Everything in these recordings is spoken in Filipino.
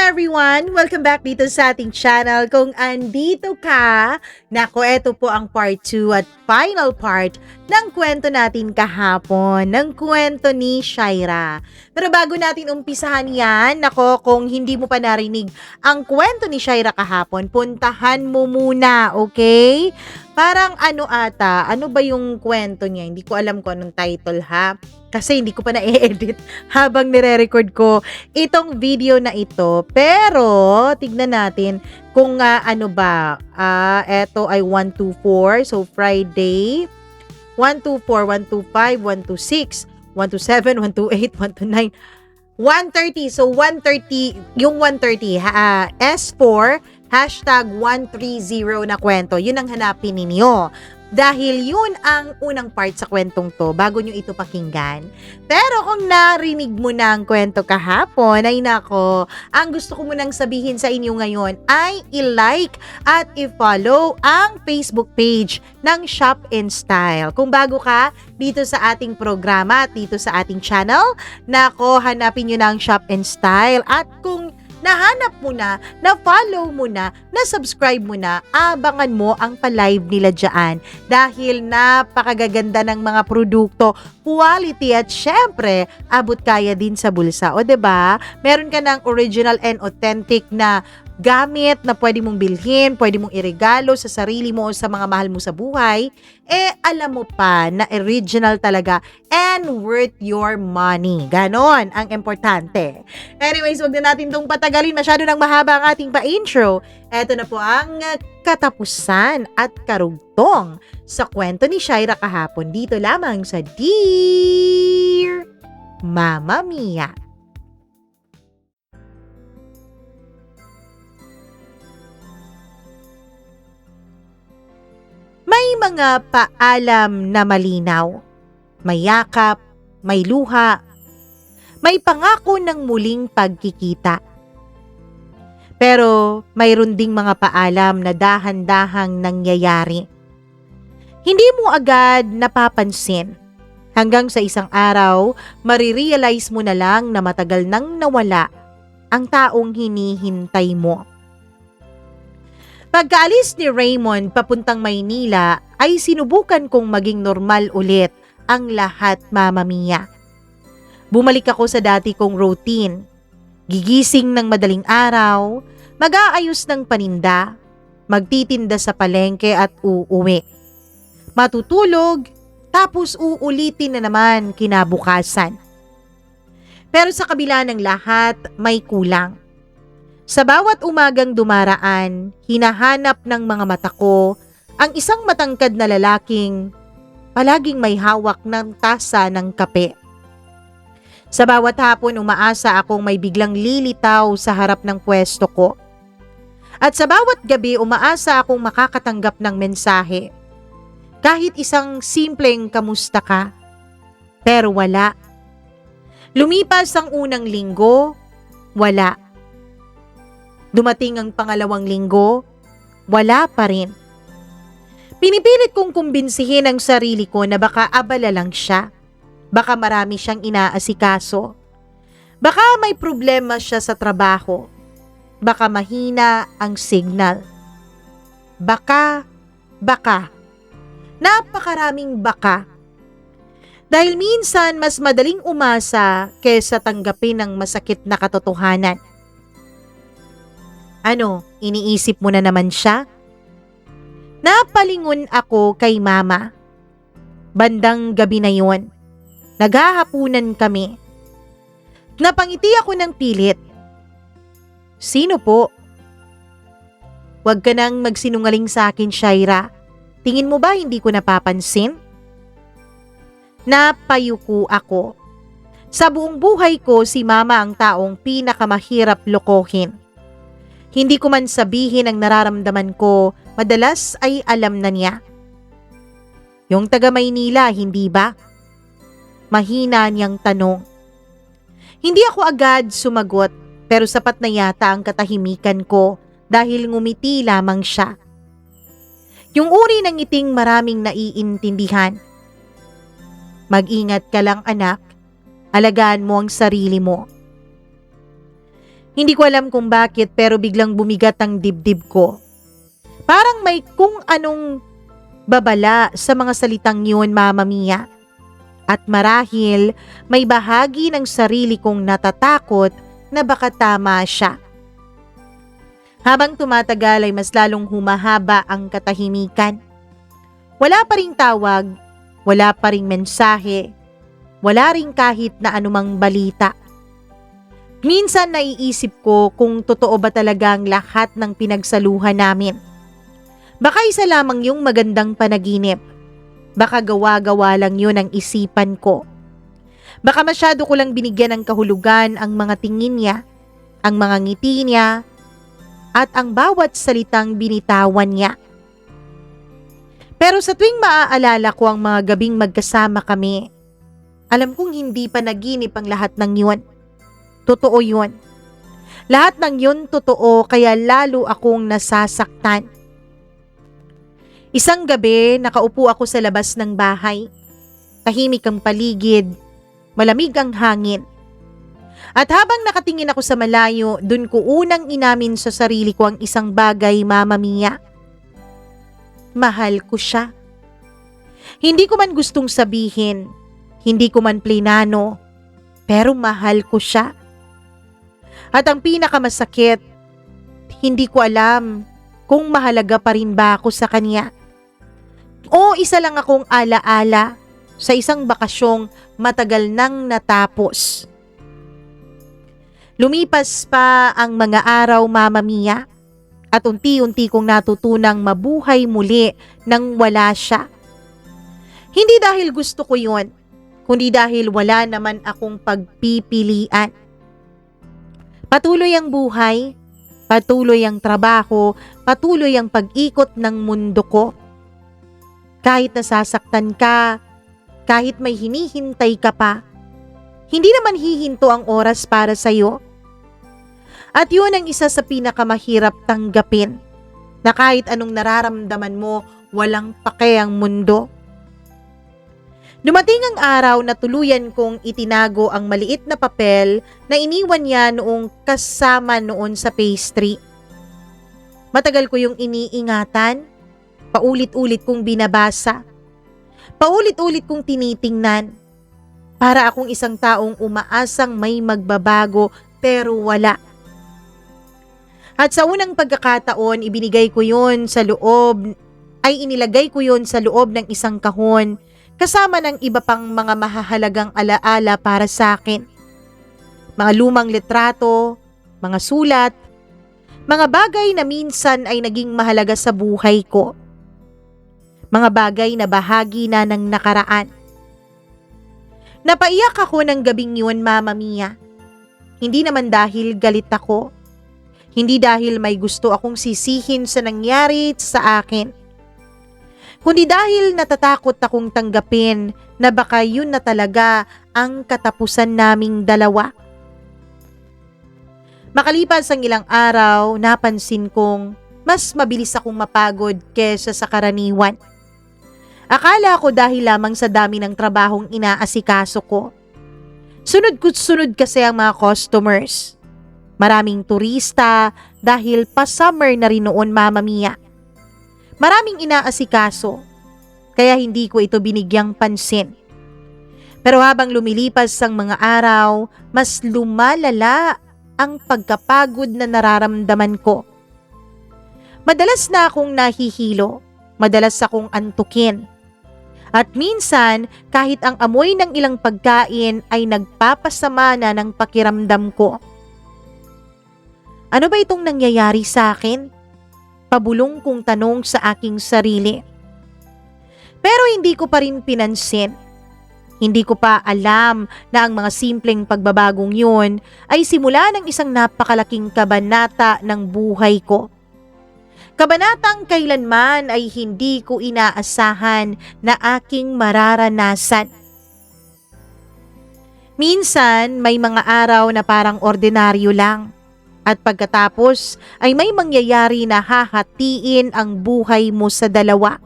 everyone! Welcome back dito sa ating channel. Kung andito ka, nako, eto po ang part 2 at final part ng kwento natin kahapon, ng kwento ni Shaira. Pero bago natin umpisahan yan, nako, kung hindi mo pa narinig ang kwento ni Shaira kahapon, puntahan mo muna, okay? Parang ano ba yung kwento niya? Hindi ko alam kung anong title ha. Kasi hindi ko pa na-edit habang nire-record ko itong video na ito. Pero, tignan natin kung eto ay 124. So, Friday, 124, 125, 126, 127, 128, 129, 130. So, 130, yung 130, S4, hashtag 130 na kwento. Yun ang hanapin ninyo. Dahil yun ang unang part sa kwentong to bago nyo ito pakinggan. Pero kung narinig mo na ang kwento kahapon, ay nako, ang gusto ko munang sabihin sa inyo ngayon ay i-like at i-follow ang Facebook page ng Shop and Style. Kung bago ka dito sa ating programa at dito sa ating channel, nako, hanapin nyo na ang Shop and Style. At kung nahanap mo na, na-follow mo na, na-subscribe mo na, abangan mo ang pa-live nila dyan. Dahil napakagaganda ng mga produkto, quality at syempre, abot kaya din sa bulsa. O diba? Meron ka ng original and authentic na gamit na pwede mong bilhin, pwede mong iregalo sa sarili mo o sa mga mahal mo sa buhay, alam mo pa na original talaga and worth your money. Ganon ang importante. Anyways, wag na natin itong patagalin. Masyado nang mahaba ang ating pa-intro. Eto na po ang katapusan at karugtong sa kwento ni Shaira kahapon dito lamang sa Dear Mama Mia. May mga paalam na malinaw, may yakap, may luha, may pangako ng muling pagkikita. Pero mayroon ding mga paalam na dahan-dahang nangyayari. Hindi mo agad napapansin. Hanggang sa isang araw, marirealize mo na lang na matagal nang nawala ang taong hinihintay mo. Pagkaalis ni Raymond papuntang Maynila ay sinubukan kong maging normal ulit ang lahat, Mama Mia. Bumalik ako sa dati kong routine. Gigising ng madaling araw, mag-aayos ng paninda, magtitinda sa palengke at uuwi. Matutulog, tapos uulitin na naman kinabukasan. Pero sa kabila ng lahat, may kulang. Sa bawat umagang dumaraan, hinahanap ng mga mata ko ang isang matangkad na lalaking palaging may hawak ng tasa ng kape. Sa bawat hapon umaasa akong may biglang lilitaw sa harap ng pwesto ko. At sa bawat gabi umaasa akong makakatanggap ng mensahe. Kahit isang simpleng kamusta ka. Pero wala. Lumipas ang unang linggo, wala. Dumating ang pangalawang linggo, wala pa rin. Pinipilit kong kumbinsihin ang sarili ko na baka abala lang siya. Baka marami siyang inaasikaso. Baka may problema siya sa trabaho. Baka mahina ang signal. Baka. Napakaraming baka. Dahil minsan mas madaling umasa kaysa tanggapin ang masakit na katotohanan. Ano, iniisip mo na naman siya? Napalingon ako kay Mama. Bandang gabi na yon. Naghahapunan kami. Napangiti ako ng pilit. Sino po? Huwag ka nang magsinungaling sa akin, Shaira. Tingin mo ba hindi ko napapansin? Napayuko ako. Sa buong buhay ko, si Mama ang taong pinakamahirap lokohin. Hindi ko man sabihin ang nararamdaman ko, madalas ay alam na niya. Yung taga Maynila, hindi ba? Mahina niyang tanong. Hindi ako agad sumagot, pero sapat na yata ang katahimikan ko dahil ngumiti lamang siya. Yung uri ng ngiting maraming naiintindihan. Mag-ingat ka lang, anak. Alagaan mo ang sarili mo. Hindi ko alam kung bakit pero biglang bumigat ang dibdib ko. Parang may kung anong babala sa mga salitang yun, Mama Mia. At marahil may bahagi ng sarili kong natatakot na baka tama siya. Habang tumatagal ay mas lalong humahaba ang katahimikan. Wala pa ring tawag, wala pa ring mensahe, wala ring kahit na anumang balita. Minsan naiisip ko kung totoo ba talaga ang lahat ng pinagsaluhan namin. Baka isa lamang yung magandang panaginip. Baka gawa-gawa lang yun ang isipan ko. Baka masyado ko lang binigyan ng kahulugan ang mga tingin niya, ang mga ngiti niya, at ang bawat salitang binitawan niya. Pero sa tuwing maaalala ko ang mga gabing magkasama kami, alam kong hindi pa naginip ang lahat ng yun. Totoo yun. Lahat ng yun totoo kaya lalo akong nasasaktan. Isang gabi, nakaupo ako sa labas ng bahay. Tahimik ang paligid, malamig ang hangin. At habang nakatingin ako sa malayo, dun ko unang inamin sa sarili ko ang isang bagay, Mama Mia. Mahal ko siya. Hindi ko man gustong sabihin, hindi ko man plinano, pero mahal ko siya. At ang pinakamasakit, hindi ko alam kung mahalaga pa rin ba ako sa kanya. O isa lang akong alaala sa isang bakasyong matagal nang natapos. Lumipas pa ang mga araw, Mama Mia, at unti-unti kong natutunang mabuhay muli nang wala siya. Hindi dahil gusto ko yun, kundi dahil wala naman akong pagpipilian. Patuloy ang buhay, patuloy ang trabaho, patuloy ang pag-ikot ng mundo ko. Kahit nasasaktan ka, kahit may hinihintay ka pa, hindi naman hihinto ang oras para sa'yo. At yun ang isa sa pinakamahirap tanggapin, na kahit anong nararamdaman mo, walang pake ang mundo. Dumating ang araw na tuluyan kong itinago ang maliit na papel na iniwan niya noong kasama noon sa pastry. Matagal ko yung iniingatan, paulit-ulit kong binabasa, paulit-ulit kong tinitingnan. Para akong isang taong umaasang may magbabago pero wala. At sa unang pagkakataon, inilagay ko yun sa loob ng isang kahon kasama ng iba pang mga mahahalagang alaala para sa akin. Mga lumang litrato, mga sulat, mga bagay na minsan ay naging mahalaga sa buhay ko. Mga bagay na bahagi na ng nakaraan. Napaiyak ako ng gabing yun, Mama Mia. Hindi naman dahil galit ako. Hindi dahil may gusto akong sisihin sa nangyari sa akin. Kundi dahil natatakot akong tanggapin na baka yun na talaga ang katapusan naming dalawa. Makalipas ang ilang araw, napansin kong mas mabilis akong mapagod kesa sa karaniwan. Akala ko dahil lamang sa dami ng trabahong inaasikaso ko. Sunod kasi ang mga customers. Maraming turista dahil pa-summer na rin noon, Mama Mia. Maraming inaasikaso, kaya hindi ko ito binigyang pansin. Pero habang lumilipas ang mga araw, mas lumalala ang pagkapagod na nararamdaman ko. Madalas na akong nahihilo, madalas akong antukin. At minsan, kahit ang amoy ng ilang pagkain ay nagpapasama na ng pakiramdam ko. Ano ba itong nangyayari sa akin? Pabulong kong tanong sa aking sarili. Pero hindi ko pa rin pinansin. Hindi ko pa alam na ang mga simpleng pagbabagong yun ay simula ng isang napakalaking kabanata ng buhay ko. Kabanatang kailanman ay hindi ko inaasahan na aking mararanasan. Minsan may mga araw na parang ordinaryo lang. At pagkatapos ay may mangyayari na hahatiin ang buhay mo sa dalawa.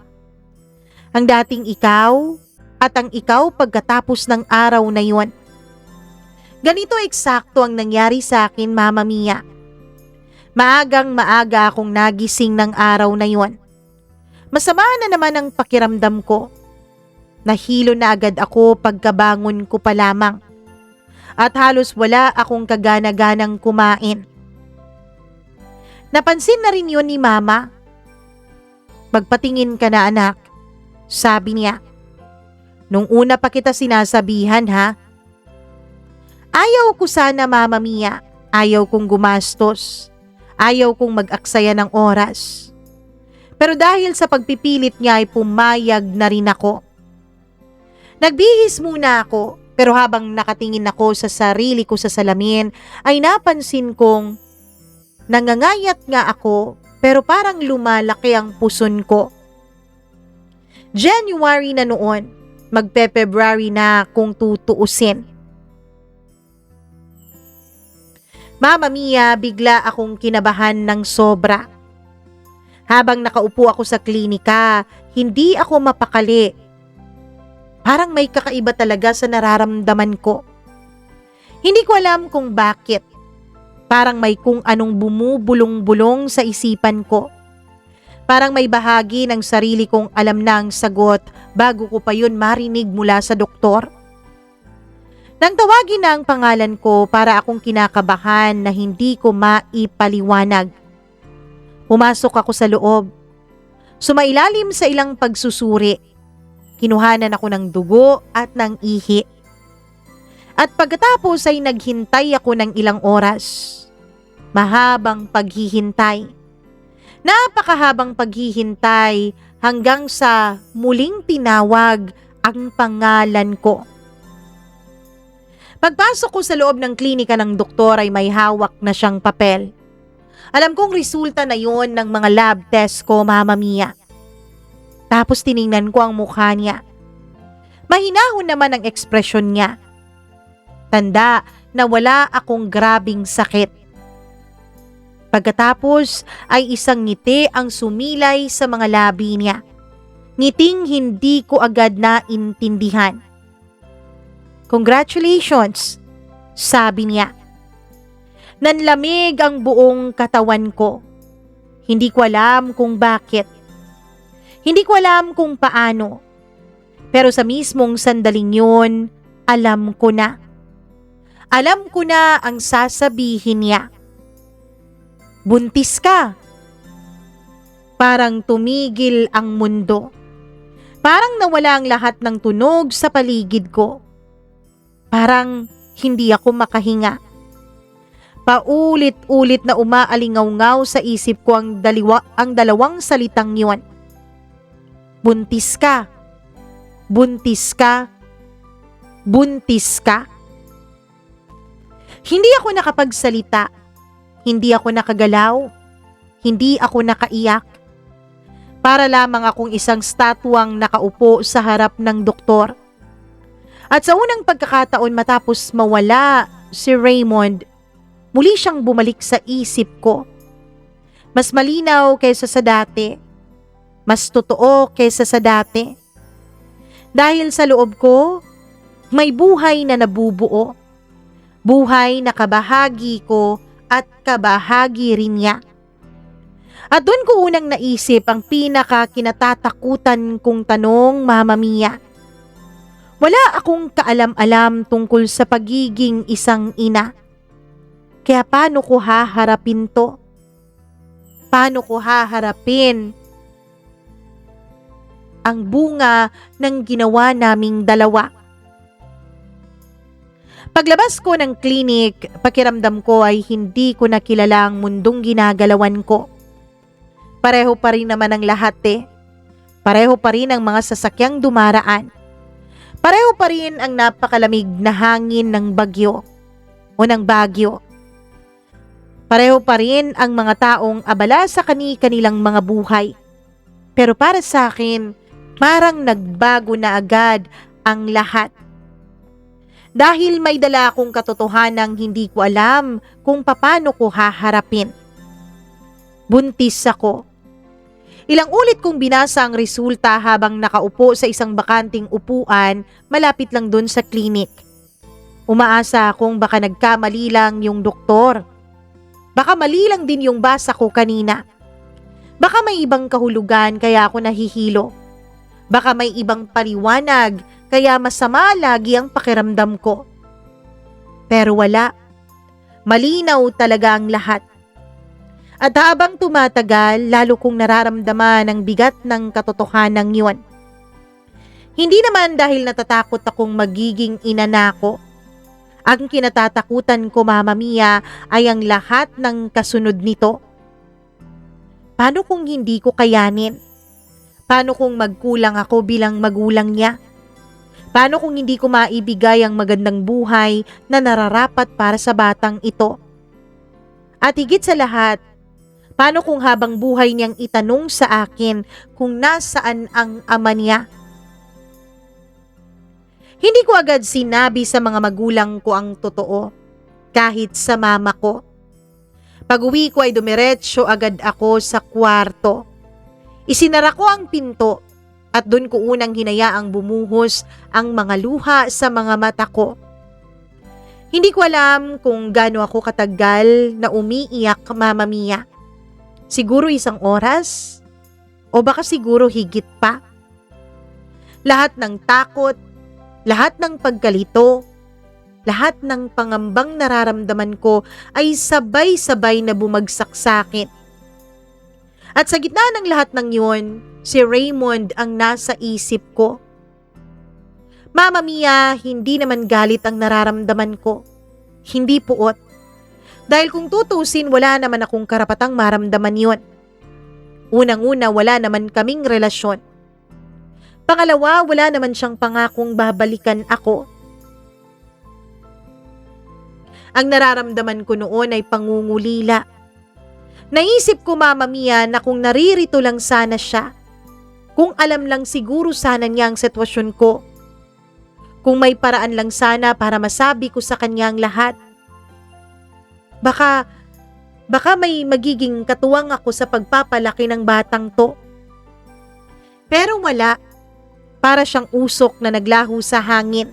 Ang dating ikaw at ang ikaw pagkatapos ng araw na yun. Ganito eksakto ang nangyari sa akin, Mama Mia. Maagang maaga akong nagising ng araw na yon. Masama na naman ang pakiramdam ko. Nahilo na agad ako pagkabangon ko pa lamang. At halos wala akong kagana-ganang kumain. Napansin na rin yun ni Mama. Magpatingin ka na, anak, sabi niya. Nung una pa kita sinasabihan, ha? Ayaw ko sana, Mama Mia. Ayaw kong gumastos. Ayaw kong mag-aksaya ng oras. Pero dahil sa pagpipilit niya ay pumayag na rin ako. Nagbihis muna ako, pero habang nakatingin ako sa sarili ko sa salamin ay napansin kong nangangayat nga ako pero parang lumalaki ang puson ko. January na noon, magpe-February na kung tutuusin. Mama Mia, bigla akong kinabahan ng sobra. Habang nakaupo ako sa klinika, hindi ako mapakali. Parang may kakaiba talaga sa nararamdaman ko. Hindi ko alam kung bakit. Parang may kung anong bumubulong-bulong sa isipan ko. Parang may bahagi ng sarili kong alam na ang sagot bago ko pa yun marinig mula sa doktor. Nang tawagin na ang pangalan ko, para akong kinakabahan na hindi ko maipaliwanag. Pumasok ako sa loob. Sumailalim sa ilang pagsusuri. Kinuhanan ako ng dugo at ng ihi. At pagkatapos ay naghintay ako ng ilang oras. Mahabang paghihintay. Napakahabang paghihintay hanggang sa muling tinawag ang pangalan ko. Pagpasok ko sa loob ng klinika ng doktor ay may hawak na siyang papel. Alam kong resulta na yon ng mga lab test ko, Mama Mia. Tapos tiningnan ko ang mukha niya. Mahinahon naman ang ekspresyon niya. Tanda na wala akong grabing sakit. Pagkatapos ay isang ngiti ang sumilay sa mga labi niya. Ngiting hindi ko agad naintindihan. Congratulations, sabi niya. Nanlamig ang buong katawan ko. Hindi ko alam kung bakit. Hindi ko alam kung paano. Pero sa mismong sandaling yun, alam ko na. Alam ko na ang sasabihin niya. Buntis ka. Parang tumigil ang mundo. Parang nawala ang lahat ng tunog sa paligid ko. Parang hindi ako makahinga. Paulit-ulit na umaalingaw-ngaw sa isip ko ang dalawang salitang yon. Buntis ka. Buntis ka. Buntis ka. Hindi ako nakapagsalita. Hindi ako nakagalaw. Hindi ako nakaiyak. Para lamang akong isang statwang nakaupo sa harap ng doktor. At sa unang pagkakataon matapos mawala si Raymond, muli siyang bumalik sa isip ko. Mas malinaw kaysa sa dati. Mas totoo kaysa sa dati. Dahil sa loob ko, may buhay na nabubuo. Buhay na kabahagi ko at kabahagi rin niya. At doon ko unang naisip ang pinaka-kinatatakutan kong tanong, Mama Mia. Wala akong kaalam-alam tungkol sa pagiging isang ina. Kaya paano ko haharapin to? Paano ko haharapin ang bunga ng ginawa naming dalawa? Paglabas ko ng klinik, pakiramdam ko ay hindi ko nakilala ang mundong ginagalawan ko. Pareho pa rin naman ang lahat Pareho pa rin ang mga sasakyang dumaraan. Pareho pa rin ang napakalamig na hangin ng bagyo o ng Bagyo. Pareho pa rin ang mga taong abala sa kani-kanilang mga buhay. Pero para sa akin, parang nagbago na agad ang lahat. Dahil may dala akong katotohanang hindi ko alam kung paano ko haharapin. Buntis ako. Ilang ulit kong binasa ang resulta habang nakaupo sa isang bakanting upuan malapit lang dun sa klinik. Umaasa akong baka nagkamali lang yung doktor. Baka mali lang din yung basa ko kanina. Baka may ibang kahulugan kaya ako nahihilo. Baka may ibang paliwanag kaya masama lagi ang pakiramdam ko. Pero wala. Malinaw talaga ang lahat. At habang tumatagal, lalo kong nararamdaman ang bigat ng katotohanan yun. Hindi naman dahil natatakot akong magiging ina na ako. Ang kinatatakutan ko, Mama Mia, ay ang lahat ng kasunod nito. Paano kung hindi ko kayanin? Paano kung magkulang ako bilang magulang niya? Paano kung hindi ko maibigay ang magandang buhay na nararapat para sa batang ito? At higit sa lahat, paano kung habang buhay niyang itanong sa akin kung nasaan ang ama niya? Hindi ko agad sinabi sa mga magulang ko ang totoo, kahit sa mama ko. Pag-uwi ko ay dumiretso agad ako sa kwarto. Isinara ko ang pinto at doon ko unang hinayaang bumuhos ang mga luha sa mga mata ko. Hindi ko alam kung gaano ako katagal na umiiyak, Mama Mia. Siguro 1 oras? O baka siguro higit pa? Lahat ng takot, lahat ng pagkalito, lahat ng pangambang nararamdaman ko ay sabay-sabay na bumagsak sa akin. At sa gitna ng lahat ng yun, si Raymond ang nasa isip ko. Mama Mia, hindi naman galit ang nararamdaman ko. Hindi puot. Dahil kung tutusin, wala naman akong karapatang maramdaman yun. Unang-una, wala naman kaming relasyon. Pangalawa, wala naman siyang pangakong babalikan ako. Ang nararamdaman ko noon ay pangungulila. Naisip ko, Mama Mia, na kung naririto lang sana siya, kung alam lang siguro sana niya ang sitwasyon ko, kung may paraan lang sana para masabi ko sa kanya ang lahat, baka may magiging katuwang ako sa pagpapalaki ng batang to. Pero wala. Para siyang usok na naglaho sa hangin.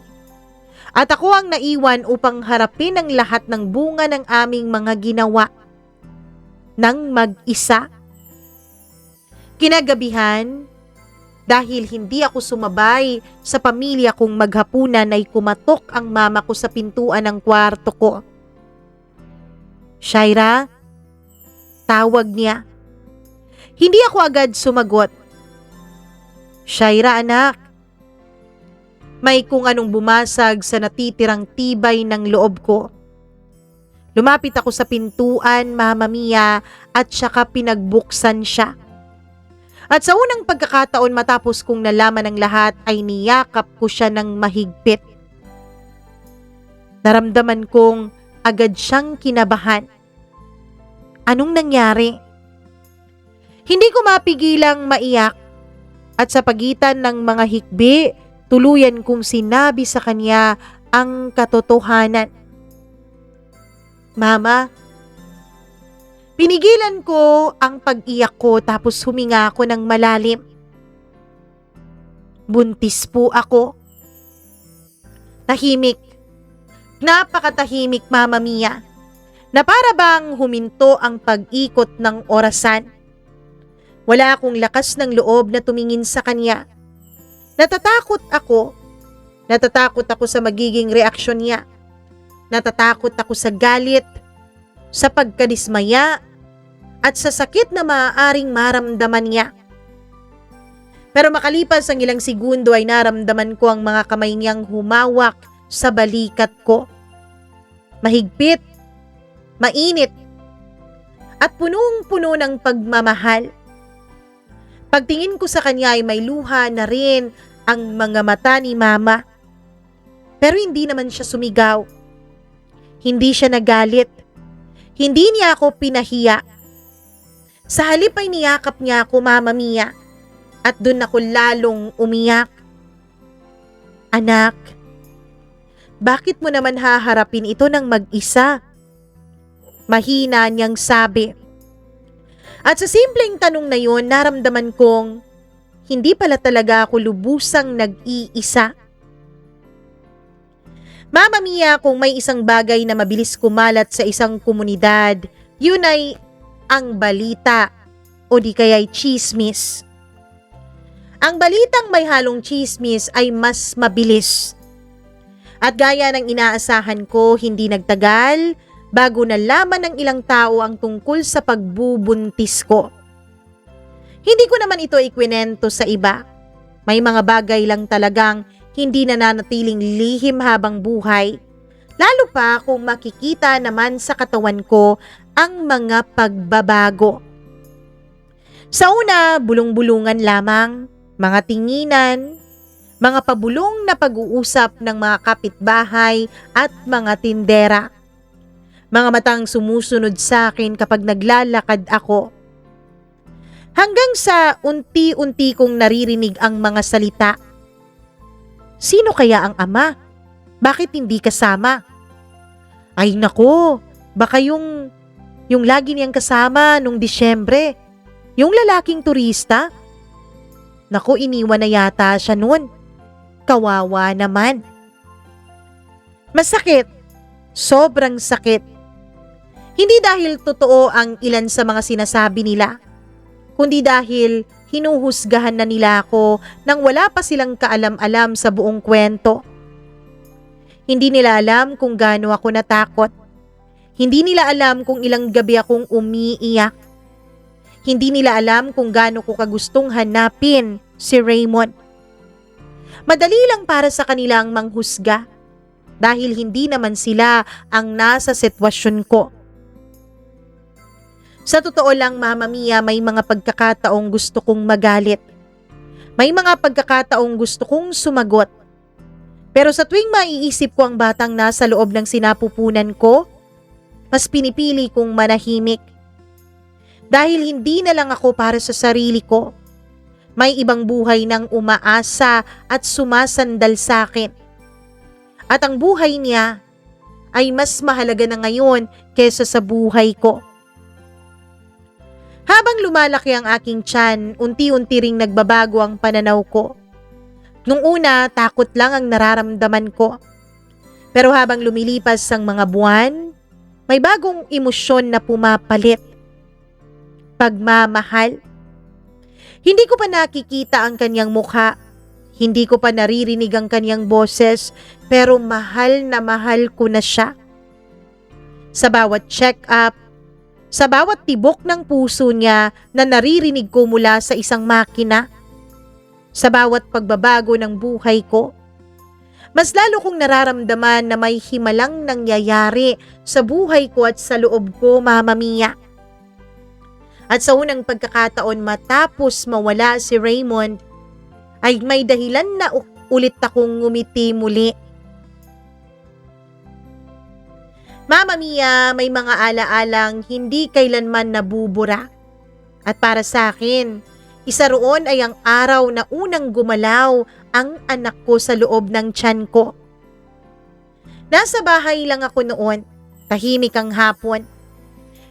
At ako ang naiwan upang harapin ang lahat ng bunga ng aming mga ginawa. Nang mag-isa. Kinagabihan, dahil hindi ako sumabay sa pamilya kong maghapunan ay kumatok ang mama ko sa pintuan ng kwarto ko. Shaira, tawag niya. Hindi ako agad sumagot. Shaira, anak. May kung anong bumasag sa natitirang tibay ng loob ko. Lumapit ako sa pintuan, Mama Mia, at saka pinagbuksan siya. At sa unang pagkakataon matapos kong nalaman ang lahat ay niyakap ko siya ng mahigpit. Naramdaman kong agad siyang kinabahan. Anong nangyari? Hindi ko mapigilang maiyak. At sa pagitan ng mga hikbi, tuluyan kong sinabi sa kanya ang katotohanan. Mama, pinigilan ko ang pag-iyak ko tapos huminga ako ng malalim. Buntis po ako. Tahimik. Napakatahimik, Mama Mia, na para bang huminto ang pag-ikot ng orasan. Wala akong lakas ng loob na tumingin sa kanya. Natatakot ako. Natatakot ako sa magiging reaksyon niya. Natatakot ako sa galit, sa pagkadismaya, at sa sakit na maaaring maramdaman niya. Pero makalipas ang ilang segundo ay naramdaman ko ang mga kamay niyang humawak sa balikat ko. Mahigpit, mainit, at punong-puno ng pagmamahal. Pagtingin ko sa kanya ay may luha na rin ang mga mata ni Mama. Pero hindi naman siya sumigaw. Hindi siya nagalit. Hindi niya ako pinahiya. Sa halip ay niyakap niya ako, Mama Mia, at doon ako lalong umiyak. Anak, bakit mo naman haharapin ito ng mag-isa? Mahina niyang sabi. At sa simpleng tanong na yun, naramdaman kong hindi pala talaga ako lubusang nag-iisa. Mama Mia, kung may isang bagay na mabilis kumalat sa isang komunidad, yun ay ang balita o di kaya'y chismis. Ang balitang may halong chismis ay mas mabilis. At gaya ng inaasahan ko, hindi nagtagal bago nalaman ng ilang tao ang tungkol sa pagbubuntis ko. Hindi ko naman ito ikwinento sa iba. May mga bagay lang talagang hindi nananatiling lihim habang buhay, lalo pa kung makikita naman sa katawan ko ang mga pagbabago. Sa una, bulong-bulungan lamang, mga tinginan, mga pabulong na pag-uusap ng mga kapitbahay at mga tindera. Mga matang sumusunod sa akin kapag naglalakad ako. Hanggang sa unti-unti kong naririnig ang mga salita. Sino kaya ang ama? Bakit hindi kasama? Ay nako, baka yung lagi niyang kasama nung Disyembre. Yung lalaking turista. Naku, iniwan na yata siya nun. Kawawa naman. Masakit. Sobrang sakit. Hindi dahil totoo ang ilan sa mga sinasabi nila, kundi dahil hinuhusgahan na nila ako nang wala pa silang kaalam-alam sa buong kwento. Hindi nila alam kung gaano ako natakot. Hindi nila alam kung ilang gabi akong umiiyak. Hindi nila alam kung gaano ko kagustong hanapin si Raymond. Madali lang para sa kanila ang manghusga dahil hindi naman sila ang nasa sitwasyon ko. Sa totoo lang, Mama Mia, may mga pagkakataong gusto kong magalit. May mga pagkakataong gusto kong sumagot. Pero sa tuwing maiisip ko ang batang nasa loob ng sinapupunan ko, mas pinipili kong manahimik. Dahil hindi na lang ako para sa sarili ko. May ibang buhay nang umaasa at sumasandal sa akin. At ang buhay niya ay mas mahalaga na ngayon kesa sa buhay ko. Habang lumalaki ang aking tiyan, unti-unti ring nagbabago ang pananaw ko. Nung una, takot lang ang nararamdaman ko. Pero habang lumilipas ang mga buwan, may bagong emosyon na pumapalit. Pagmamahal. Hindi ko pa nakikita ang kanyang mukha. Hindi ko pa naririnig ang kanyang boses, pero mahal na mahal ko na siya. Sa bawat check-up, sa bawat tibok ng puso niya na naririnig ko mula sa isang makina, sa bawat pagbabago ng buhay ko, mas lalo kong nararamdaman na may himalang nangyayari sa buhay ko at sa loob ko, Mama Mia. At sa unang pagkakataon matapos mawala si Raymond, ay may dahilan na ulit akong ngumiti muli. Mama Mia, may mga alaalang hindi kailanman nabubura. At para sa akin, isa roon ay ang araw na unang gumalaw ang anak ko sa loob ng tiyan ko. Nasa bahay lang ako noon, tahimik ang hapon.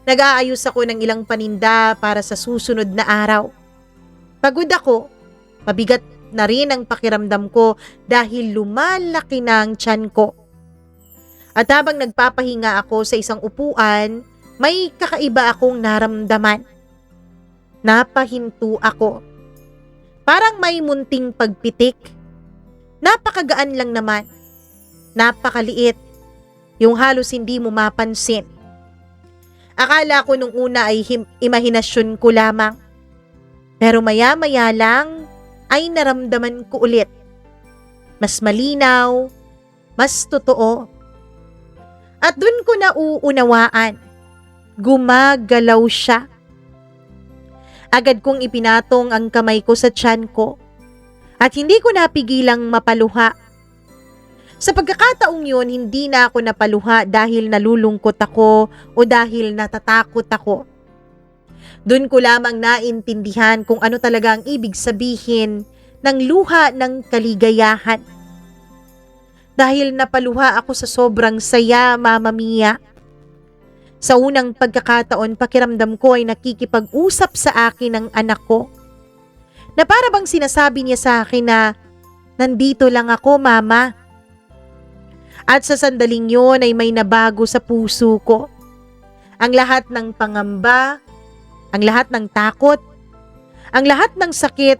Nag-aayos ako ng ilang paninda para sa susunod na araw. Pagod ako, mabigat na rin ang pakiramdam ko dahil lumalaki na ang tiyan ko. At habang nagpapahinga ako sa isang upuan, may kakaiba akong naramdaman. Napahinto ako. Parang may munting pagpitik. Napakagaan lang naman. Napakaliit. Yung halos hindi mo mapansin. Akala ko nung una ay imahinasyon ko lamang. Pero maya-maya lang ay naramdaman ko ulit. Mas malinaw, mas totoo. At dun ko nauunawaan, gumagalaw siya. Agad kong ipinatong ang kamay ko sa tiyan ko at hindi ko napigilang mapaluha. Sa pagkakataong yun, hindi na ako napaluha dahil nalulungkot ako o dahil natatakot ako. Dun ko lamang naintindihan kung ano talaga ang ibig sabihin ng luha ng kaligayahan. Dahil napaluha ako sa sobrang saya, Mama Mia. Sa unang pagkakataon, pakiramdam ko ay nakikipag-usap sa akin ang anak ko. Na para bang sinasabi niya sa akin na, nandito lang ako, Mama. At sa sandaling yon ay may nabago sa puso ko. Ang lahat ng pangamba, ang lahat ng takot, ang lahat ng sakit,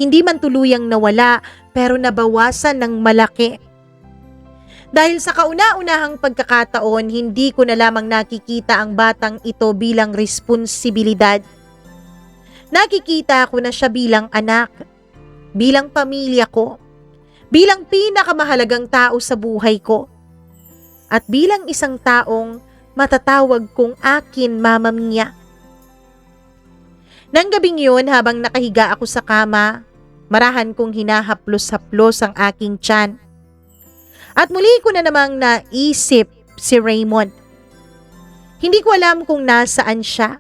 hindi man tuluyang nawala pero nabawasan ng malaki. Dahil sa kauna-unahang pagkakataon, hindi ko na lamang nakikita ang batang ito bilang responsibilidad. Nakikita ko na siya bilang anak, bilang pamilya ko, bilang pinakamahalagang tao sa buhay ko, at bilang isang taong matatawag kong akin Mama Mia. Nang gabing yun, habang nakahiga ako sa kama, marahan kong hinahaplos-haplos ang aking tiyan. At muli ko na namang naisip si Raymond. Hindi ko alam kung nasaan siya.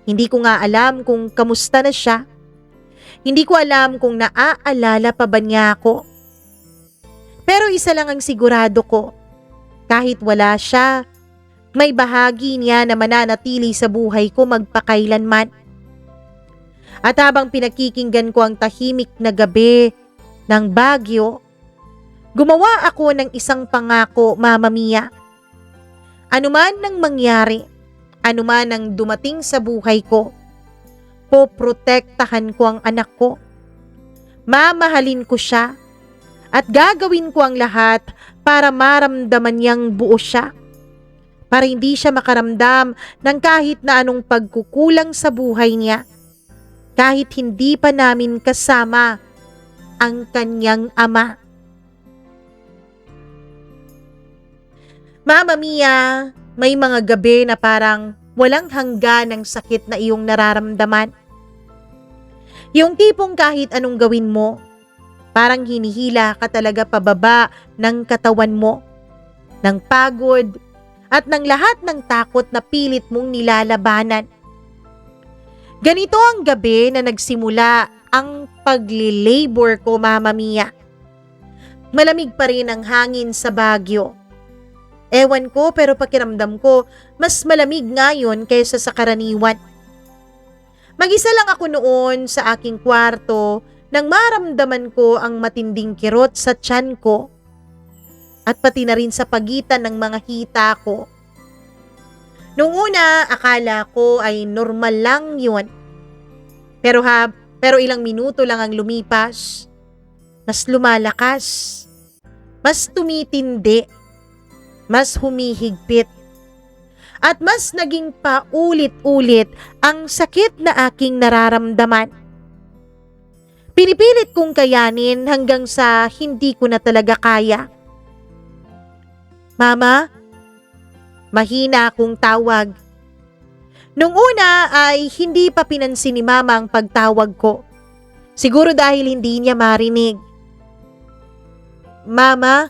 Hindi ko nga alam kung kamusta na siya. Hindi ko alam kung naaalala pa ba niya ako. Pero isa lang ang sigurado ko. Kahit wala siya, may bahagi niya na mananatili sa buhay ko magpakailanman. At habang pinakikinggan ko ang tahimik na gabi ng Baguio, gumawa ako ng isang pangako, Mama Mia. Anuman nang mangyari, anuman ang dumating sa buhay ko, poprotektahan ko ang anak ko. Mamahalin ko siya at gagawin ko ang lahat para maramdaman niyang buo siya. Para hindi siya makaramdam ng kahit na anong pagkukulang sa buhay niya. Kahit hindi pa namin kasama ang kanyang ama. Mama Mia, may mga gabi na parang walang hanggan ng sakit na iyong nararamdaman. Yung tipong kahit anong gawin mo, parang hinihila ka talaga pababa ng katawan mo, ng pagod, at ng lahat ng takot na pilit mong nilalabanan. Ganito ang gabi na nagsimula ang pagli-labor ko, Mama Mia. Malamig pa rin ang hangin sa Baguio. Ewan ko pero pakiramdam ko mas malamig ngayon kaysa sa karaniwan. Mag-isa lang ako noon sa aking kwarto nang maramdaman ko ang matinding kirot sa tiyan ko at pati na rin sa pagitan ng mga hita ko. Nung una, akala ko ay normal lang yun. Pero ilang minuto lang ang lumipas, mas lumalakas, mas tumitindi, mas humihigpit, at mas naging paulit-ulit ang sakit na aking nararamdaman. Pinipilit kong kayanin hanggang sa hindi ko na talaga kaya. Mama, mahina akong tawag. Nung una ay hindi pa pinansin ni Mama ang pagtawag ko. Siguro dahil hindi niya marinig. Mama,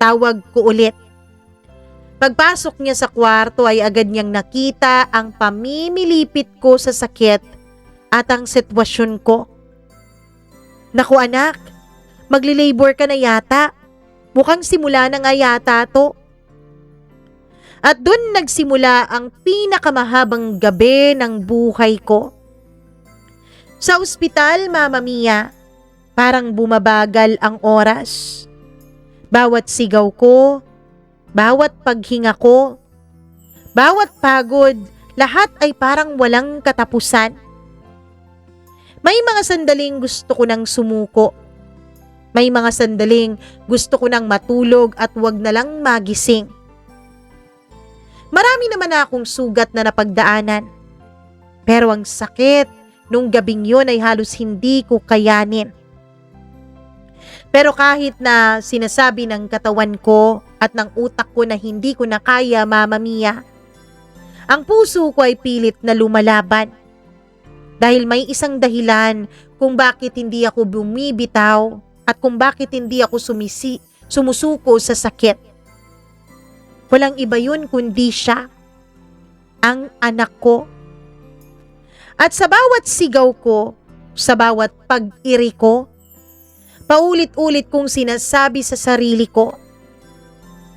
tawag ko ulit. Pagpasok niya sa kwarto ay agad niyang nakita ang pamimilipit ko sa sakit at ang sitwasyon ko. Naku anak, magli-labor ka na yata. Mukhang simula na nga yata to. At dun nagsimula ang pinakamahabang gabi ng buhay ko. Sa ospital, Mama Mia, parang bumabagal ang oras. Bawat sigaw ko, bawat paghinga ko, bawat pagod, lahat ay parang walang katapusan. May mga sandaling gusto ko nang sumuko. May mga sandaling gusto ko nang matulog at wag na lang magising. Marami naman akong sugat na napagdaanan. Pero ang sakit nung gabing yun ay halos hindi ko kayanin. Pero kahit na sinasabi ng katawan ko at ng utak ko na hindi ko na kaya, Mama Mia, ang puso ko ay pilit na lumalaban. Dahil may isang dahilan kung bakit hindi ako bumibitaw at kung bakit hindi ako sumusuko sa sakit. Walang iba yun kundi siya, ang anak ko. At sa bawat sigaw ko, sa bawat pag-iri ko, paulit-ulit kong sinasabi sa sarili ko,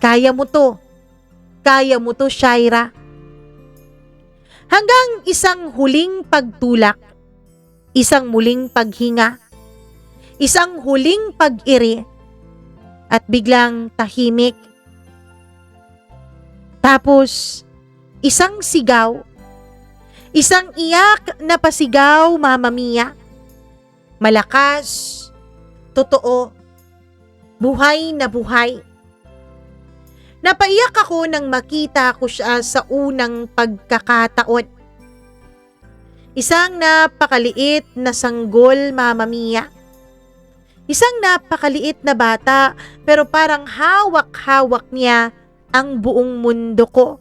kaya mo to, Shaira. Hanggang isang huling pagtulak, isang muling paghinga, isang huling pag-iri, at biglang tahimik. Tapos, isang sigaw. Isang iyak na pasigaw, Mama Mia. Malakas, totoo, buhay na buhay. Napaiyak ako nang makita ko siya sa unang pagkakataon. Isang napakaliit na sanggol, Mama Mia. Isang napakaliit na bata pero parang hawak-hawak niya ang buong mundo ko.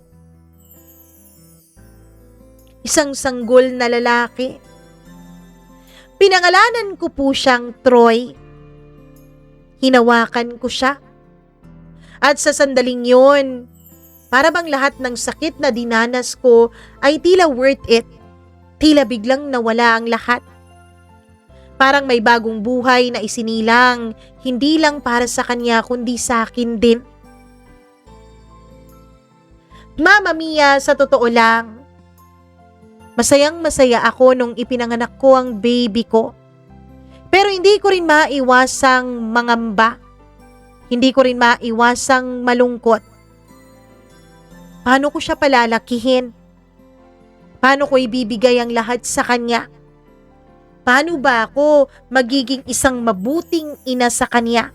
Isang sanggol na lalaki. Pinangalanan ko po siyang Troy. Hinawakan ko siya. At sa sandaling yun, para bang lahat ng sakit na dinanas ko ay tila worth it. Tila biglang nawala ang lahat. Parang may bagong buhay na isinilang, hindi lang para sa kanya kundi sa akin din. Mama Mia, sa totoo lang, masayang masaya ako nung ipinanganak ko ang baby ko. Pero hindi ko rin maiwasang mangamba. Hindi ko rin maiwasang malungkot. Paano ko siya palalakihin? Paano ko ibibigay ang lahat sa kanya? Paano ba ako magiging isang mabuting ina sa kanya?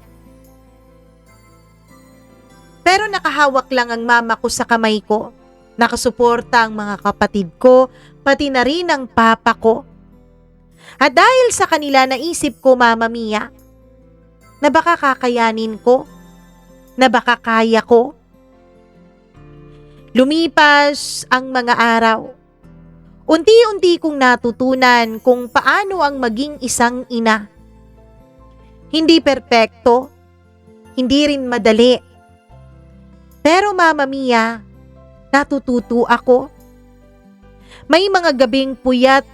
Pero nakahawak lang ang mama ko sa kamay ko. Nakasuporta ang mga kapatid ko, pati na rin ang papa ko. At dahil sa kanila naisip ko, Mama Mia, na baka kakayanin ko, na baka kaya ko. Lumipas ang mga araw. Unti-unti kong natutunan kung paano ang maging isang ina. Hindi perpekto, hindi rin madali. Pero Mama Mia, natututo ako. May mga gabing puyat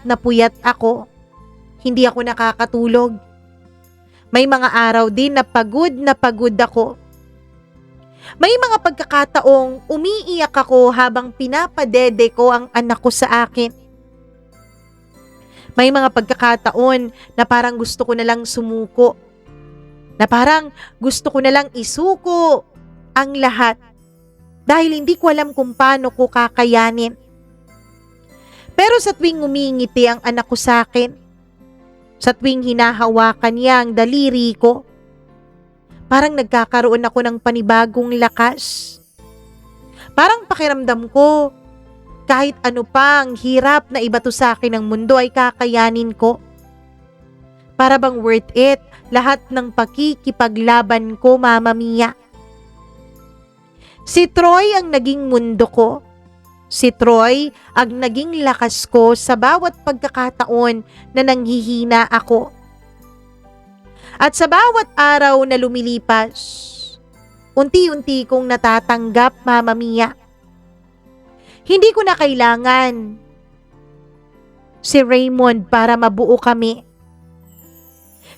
ako. Hindi ako nakakatulog. May mga araw din na pagod ako. May mga pagkakataong umiiyak ako habang pinapadede ko ang anak ko sa akin. May mga pagkakataon na parang gusto ko na lang sumuko. Na parang gusto ko na lang isuko ang lahat. Dahil hindi ko alam kung paano ko kakayanin. Pero sa tuwing umingiti ang anak ko sa akin, sa tuwing hinahawakan niya ang daliri ko, parang nagkakaroon ako ng panibagong lakas. Parang pakiramdam ko, kahit ano pang hirap na ibato sa akin ng mundo ay kakayanin ko. Para bang worth it lahat ng pakikipaglaban ko, Mama Mia. Si Troy ang naging mundo ko. Si Troy ang naging lakas ko sa bawat pagkakataon na nanghihina ako. At sa bawat araw na lumilipas, unti-unti kong natatanggap, Mama Mia. Hindi ko na kailangan si Raymond para mabuo kami.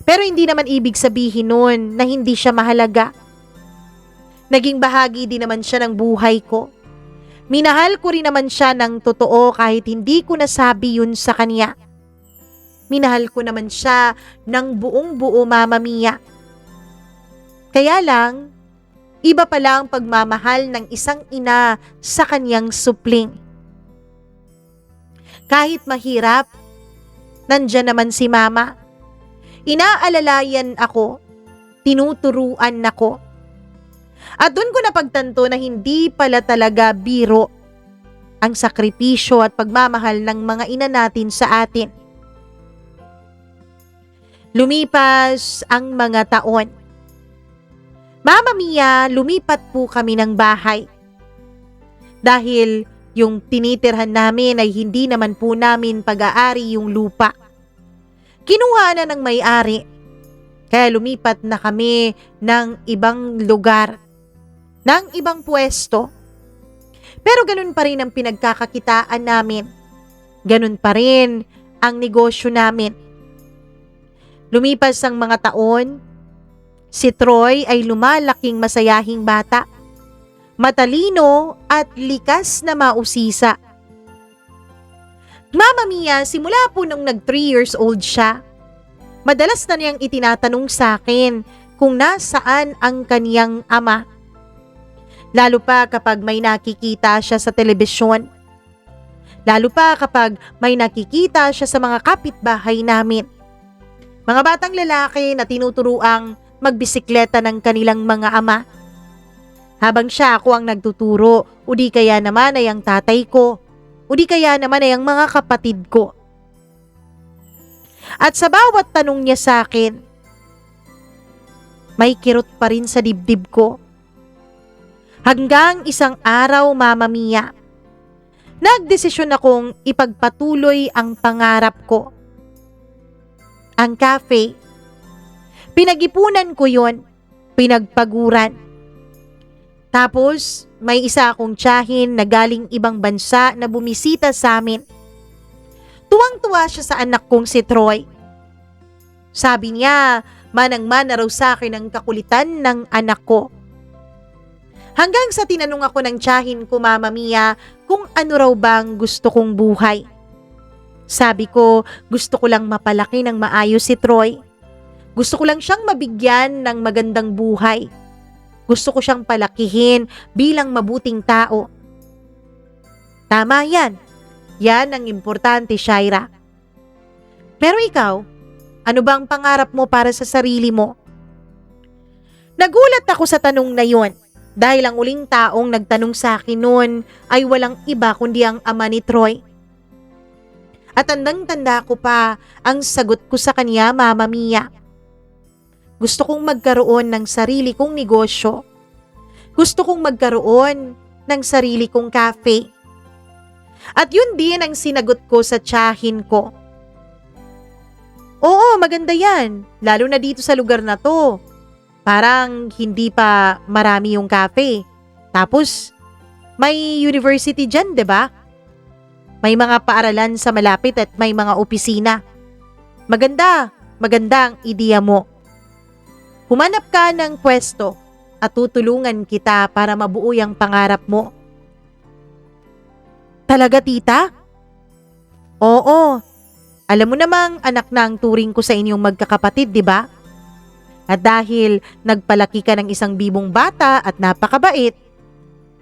Pero hindi naman ibig sabihin nun na hindi siya mahalaga. Naging bahagi din naman siya ng buhay ko. Minahal ko rin naman siya ng totoo kahit hindi ko nasabi yun sa kanya. Minahal ko naman siya ng buong buo, Mama Mia. Kaya lang, iba pala ang pagmamahal ng isang ina sa kanyang supling. Kahit mahirap, nandyan naman si Mama. Inaalalayan ako, tinuturuan ako. At doon ko napagtanto na hindi pala talaga biro ang sakripisyo at pagmamahal ng mga ina natin sa atin. Lumipas ang mga taon. Mama Mia, lumipat po kami ng bahay. Dahil yung tinitirhan namin ay hindi naman po namin pag-aari yung lupa. Kinuha na ng may-ari. Kaya lumipat na kami ng ibang lugar, ng ibang pwesto. Pero ganun pa rin ang pinagkakakitaan namin. Ganun pa rin ang negosyo namin. Lumipas ang mga taon, si Troy ay lumalaking masayahing bata. Matalino at likas na mausisa. Mama Mia, simula po nung nag 3 years old siya, madalas na niyang itinatanong sa akin kung nasaan ang kaniyang ama. Lalo pa kapag may nakikita siya sa telebisyon. Lalo pa kapag may nakikita siya sa mga kapitbahay namin. Mga batang lalaki na tinuturuang magbisikleta ng kanilang mga ama. Habang siya ako ang nagtuturo, o di kaya naman ay ang tatay ko, o di kaya naman ay ang mga kapatid ko. At sa bawat tanong niya sa akin, may kirot pa rin sa dibdib ko. Hanggang isang araw, Mama Mia, nagdesisyon akong ipagpatuloy ang pangarap ko. Ang cafe. Pinag-ipunan ko yon, pinagpaguran. Tapos, may isa akong tiyahin na galing ibang bansa na bumisita sa amin. Tuwang-tuwa siya sa anak kong si Troy. Sabi niya, manang-mana raw sa akin ang kakulitan ng anak ko. Hanggang sa tinanong ako ng tiyahin ko, Mama Mia, kung ano raw bang gusto kong buhay. Sabi ko, gusto ko lang mapalaki ng maayos si Troy. Gusto ko lang siyang mabigyan ng magandang buhay. Gusto ko siyang palakihin bilang mabuting tao. Tama yan. Yan ang importante, Shaira. Pero ikaw, ano bang pangarap mo para sa sarili mo? Nagulat ako sa tanong na yon. Dahil ang uling taong nagtanong sa akin noon ay walang iba kundi ang ama ni Troy. At tandang-tanda ko pa ang sagot ko sa kanya, Mama Mia. Gusto kong magkaroon ng sarili kong negosyo. Gusto kong magkaroon ng sarili kong cafe. At yun din ang sinagot ko sa tiyahin ko. Oo, maganda yan. Lalo na dito sa lugar na to. Parang hindi pa marami yung cafe. Tapos, may university dyan, 'di ba? May mga paaralan sa malapit at may mga opisina. Maganda ang ideya mo. Humanap ka ng pwesto at tutulungan kita para mabuo yung pangarap mo. Talaga, tita? Oo. Alam mo namang anak na ang turing ko sa inyong magkakapatid, 'di ba? At dahil nagpalaki ka ng isang bibong bata at napakabait,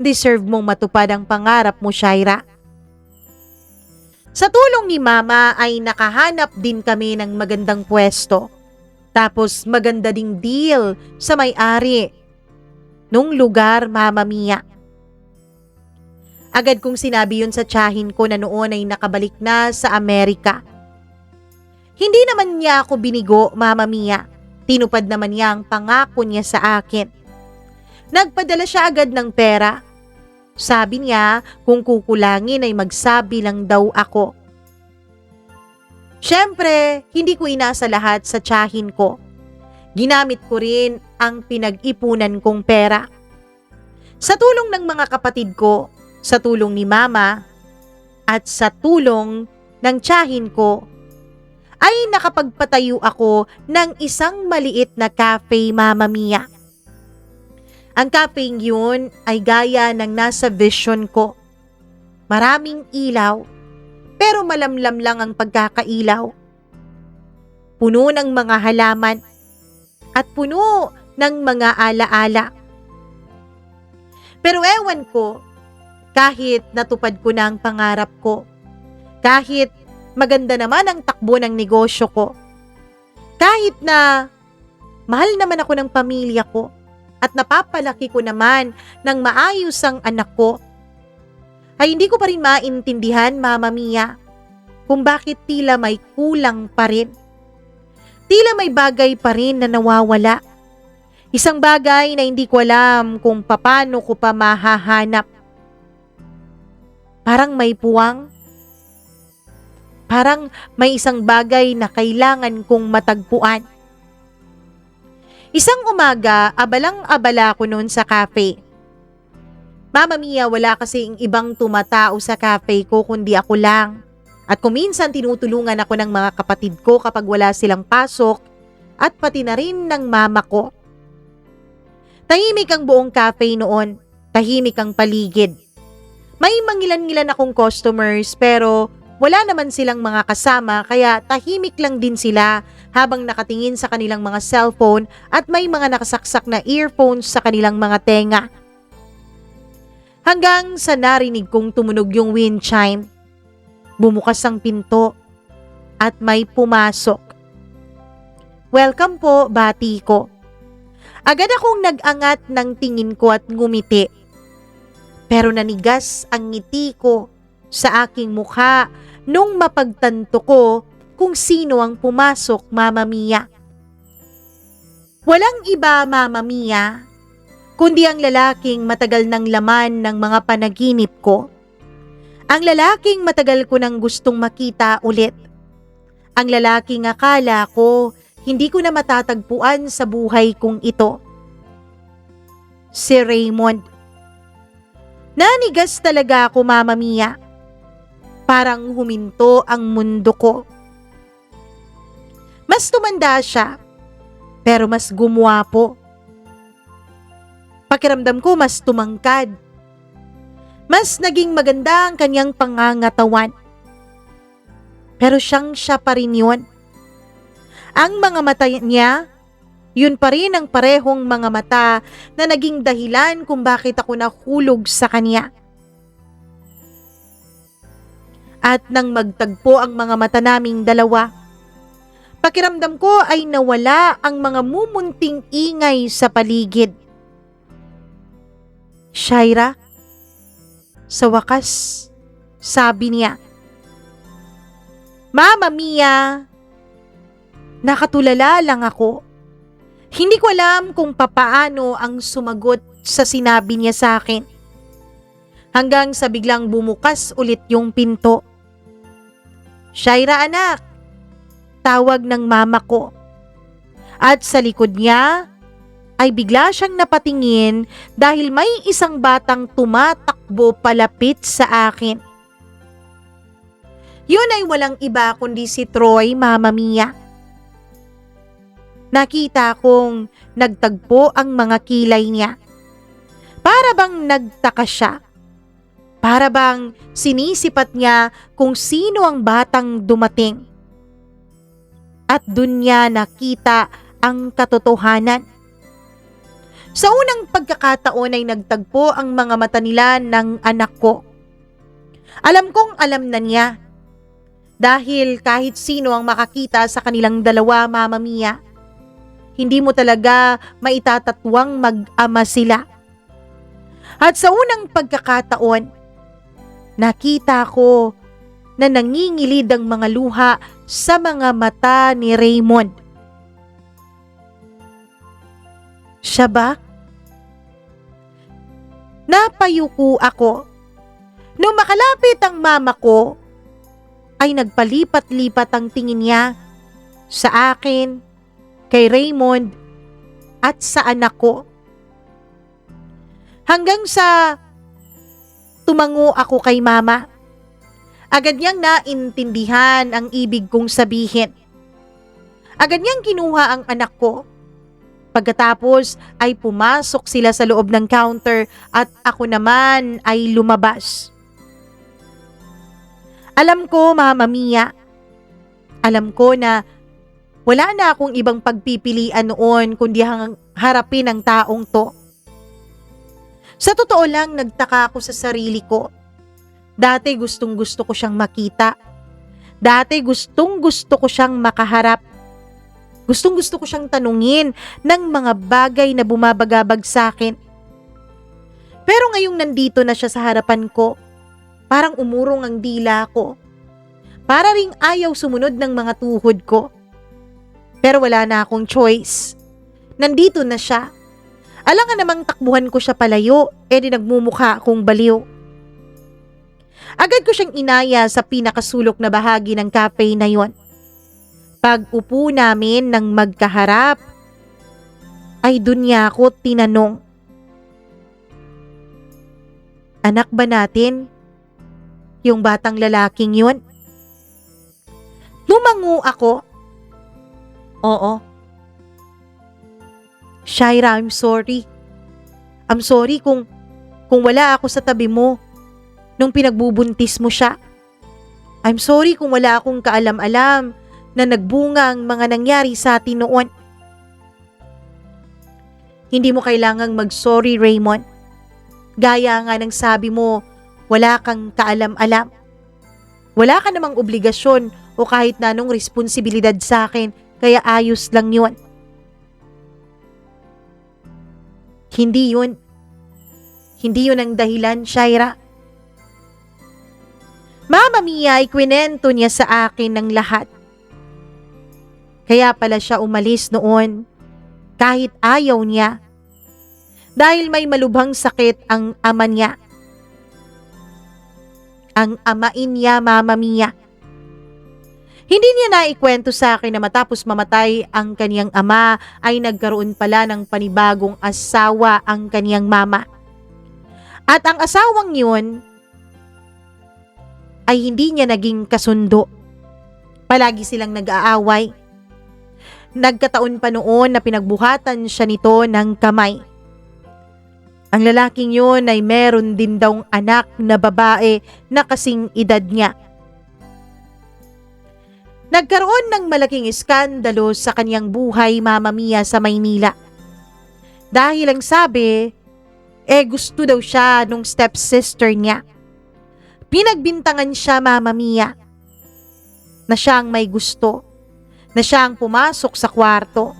deserve mong matupad ang pangarap mo, Shaira. Sa tulong ni Mama ay nakahanap din kami ng magandang pwesto. Tapos maganda ding deal sa may-ari nung lugar, Mama Mia. Agad kong sinabi yun sa tiyahin ko na noon ay nakabalik na sa Amerika. Hindi naman niya ako binigo, Mama Mia. Tinupad naman niya ang pangako niya sa akin. Nagpadala siya agad ng pera. Sabi niya kung kukulangin ay magsabi lang daw ako. Siyempre, hindi ko inasa lahat sa tiyahin ko. Ginamit ko rin ang pinag-ipunan kong pera. Sa tulong ng mga kapatid ko, sa tulong ni Mama, at sa tulong ng tiyahin ko, ay nakapagpatayo ako ng isang maliit na cafe, Mama Mia. Ang cafe yun ay gaya ng nasa vision ko. Maraming ilaw, pero malamlam lang ang pagkakailaw. Puno ng mga halaman at puno ng mga alaala. Pero ewan ko, kahit natupad ko na ang pangarap ko, kahit maganda naman ang takbo ng negosyo ko, kahit na mahal naman ako ng pamilya ko at napapalaki ko naman ng maayos ang anak ko, ay hindi ko pa rin maintindihan, Mama Mia, kung bakit tila may kulang pa rin. Tila may bagay pa rin na nawawala. Isang bagay na hindi ko alam kung paano ko pa mahahanap. Parang may puwang. Parang may isang bagay na kailangan kong matagpuan. Isang umaga, abalang-abala ko noon sa cafe. Mama Mia, wala kasing ibang tumatao sa cafe ko kundi ako lang. At kung minsan tinutulungan ako ng mga kapatid ko kapag wala silang pasok at pati na rin ng mama ko. Tahimik ang buong cafe noon. Tahimik ang paligid. May mangilan-ngilan akong customers pero wala naman silang mga kasama kaya tahimik lang din sila habang nakatingin sa kanilang mga cellphone at may mga nakasaksak na earphones sa kanilang mga tenga. Hanggang sa narinig kong tumunog yung wind chime. Bumukas ang pinto at may pumasok. Welcome po, bati ko. Agad akong nag-angat ng tingin ko at ngumiti. Pero nanigas ang ngiti ko sa aking mukha nung mapagtanto ko kung sino ang pumasok, Mama Mia. Walang iba, Mama Mia, kundi ang lalaking matagal ng laman ng mga panaginip ko. Ang lalaking matagal ko nang gustong makita ulit. Ang lalaking akala ko hindi ko na matatagpuan sa buhay kong ito. Si Raymond. Nanigas talaga ako, Mama Mia. Parang huminto ang mundo ko. Mas tumanda siya, pero mas gumwapo. Pakiramdam ko mas tumangkad. Mas naging maganda ang kanyang pangangatawan. Pero siya pa rin yun. Ang mga mata niya, yun pa rin ang parehong mga mata na naging dahilan kung bakit ako nahulog sa kanya. At nang magtagpo ang mga mata naming dalawa, pakiramdam ko ay nawala ang mga mumunting ingay sa paligid. Shaira, sa wakas, sabi niya. Mama Mia, nakatulala lang ako. Hindi ko alam kung papaano ang sumagot sa sinabi niya sa akin. Hanggang sa biglang bumukas ulit yung pinto. Shaira anak, tawag ng mama ko. At sa likod niya ay bigla siyang napatingin dahil may isang batang tumatakbo palapit sa akin. Yun ay walang iba kundi si Troy, Mama Mia. Nakita kong nagtagpo ang mga kilay niya. Para bang nagtaka siya. Para bang sinisipat niya kung sino ang batang dumating. At dun niya nakita ang katotohanan. Sa unang pagkakataon ay nagtagpo ang mga mata nila ng anak ko. Alam kong alam na niya. Dahil kahit sino ang makakita sa kanilang dalawa, Mama Mia, hindi mo talaga maitatatwang mag-ama sila. At sa unang pagkakataon, nakita ko na nangingilid ang mga luha sa mga mata ni Raymond. Siya ba? Napayuko ako. Nung makalapit ang mama ko, ay nagpalipat-lipat ang tingin niya sa akin, kay Raymond, at sa anak ko. Hanggang sa tumango ako kay mama. Agad niyang naintindihan ang ibig kong sabihin. Agad niyang kinuha ang anak ko. Pagkatapos ay pumasok sila sa loob ng counter at ako naman ay lumabas. Alam ko, Mama Mia, alam ko na wala na akong ibang pagpipilian noon kundi harapin ang taong to. Sa totoo lang, nagtaka ako sa sarili ko. Dati gustong-gusto ko siyang makita. Dati gustong-gusto ko siyang makaharap. Gustong-gusto ko siyang tanungin ng mga bagay na bumabagabag sa akin. Pero ngayong nandito na siya sa harapan ko, parang umurong ang dila ko. Para ring ayaw sumunod ng mga tuhod ko. Pero wala na akong choice. Nandito na siya. Alangan namang takbuhan ko siya palayo, di nagmumukha akong baliw. Agad ko siyang inaya sa pinakasulok na bahagi ng cafe na yon. Pag upo namin ng magkaharap, ay dun niya ako tinanong. Anak ba natin yung batang lalaking yun? Lumango ako. Oo. Shaira, I'm sorry. I'm sorry kung wala ako sa tabi mo nung pinagbubuntis mo siya. I'm sorry kung wala akong kaalam-alam na nagbunga ang mga nangyari sa atin noon. Hindi mo kailangang mag-sorry, Raymond. Gaya nga ng sabi mo, wala kang kaalam-alam. Wala ka namang obligasyon o kahit na anong responsibilidad sa akin, kaya ayos lang yun. Hindi yun. Hindi yun ang dahilan, Shaira. Mama Mia ay kwinento niya sa akin ng lahat. Kaya pala siya umalis noon kahit ayaw niya. Dahil may malubhang sakit ang ama niya. Ang amain niya, Mama Mia. Hindi niya naikwento sa akin na matapos mamatay ang kaniyang ama ay nagkaroon pala ng panibagong asawa ang kaniyang mama. At ang asawang yun ay hindi niya naging kasundo. Palagi silang nag-aaway. Nagkataon pa noon na pinagbuhatan siya nito ng kamay. Ang lalaking yun ay meron din daw anak na babae na kasing edad niya. Nagkaroon ng malaking iskandalo sa kanyang buhay, Mama Mia, sa Maynila. Dahil ang sabi, gusto daw siya nung stepsister niya. Pinagbintangan siya, Mama Mia, na siyang may gusto, na siyang pumasok sa kwarto,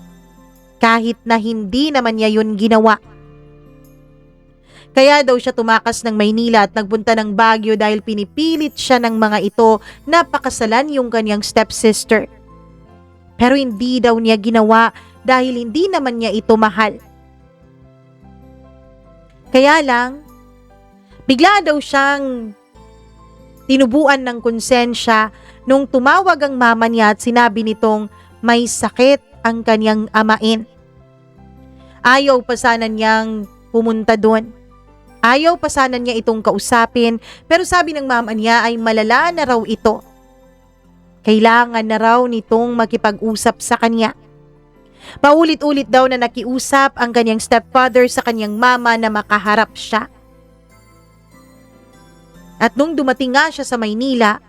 kahit na hindi naman niya yun ginawa. Kaya daw siya tumakas ng Maynila at nagpunta ng Baguio dahil pinipilit siya ng mga ito na pakasalan yung kanyang stepsister. Pero hindi daw niya ginawa dahil hindi naman niya ito mahal. Kaya lang, bigla daw siyang tinubuan ng konsensya nung tumawag ang mama niya at sinabi nitong may sakit ang kanyang amain. Ayaw pa sana niyang pumunta doon. Ayaw pa sana niya itong kausapin, pero sabi ng mama niya ay malala na raw ito. Kailangan na raw nitong makipag-usap sa kanya. Paulit-ulit daw na nakiusap ang kanyang stepfather sa kanyang mama na makaharap siya. At nung dumating nga siya sa Maynila,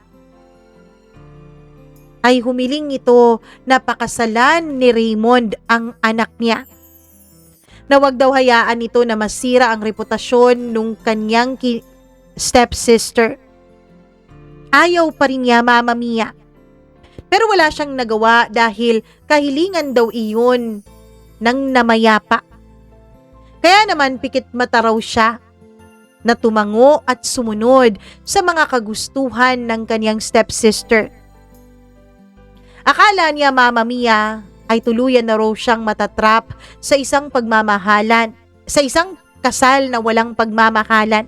ay humiling ito na pakasalan ni Raymond ang anak niya. Na wag daw hayaan nito na masira ang reputasyon nung kanyang stepsister. Ayaw pa rin niya, Mama Mia. Pero wala siyang nagawa dahil kahilingan daw iyon ng namayapa. Kaya naman pikit mata raw siya na tumango at sumunod sa mga kagustuhan ng kanyang stepsister. Akala niya, Mama Mia, ay tuluyan na raw siyang matatrap sa isang pagmamahalan, sa isang kasal na walang pagmamahalan.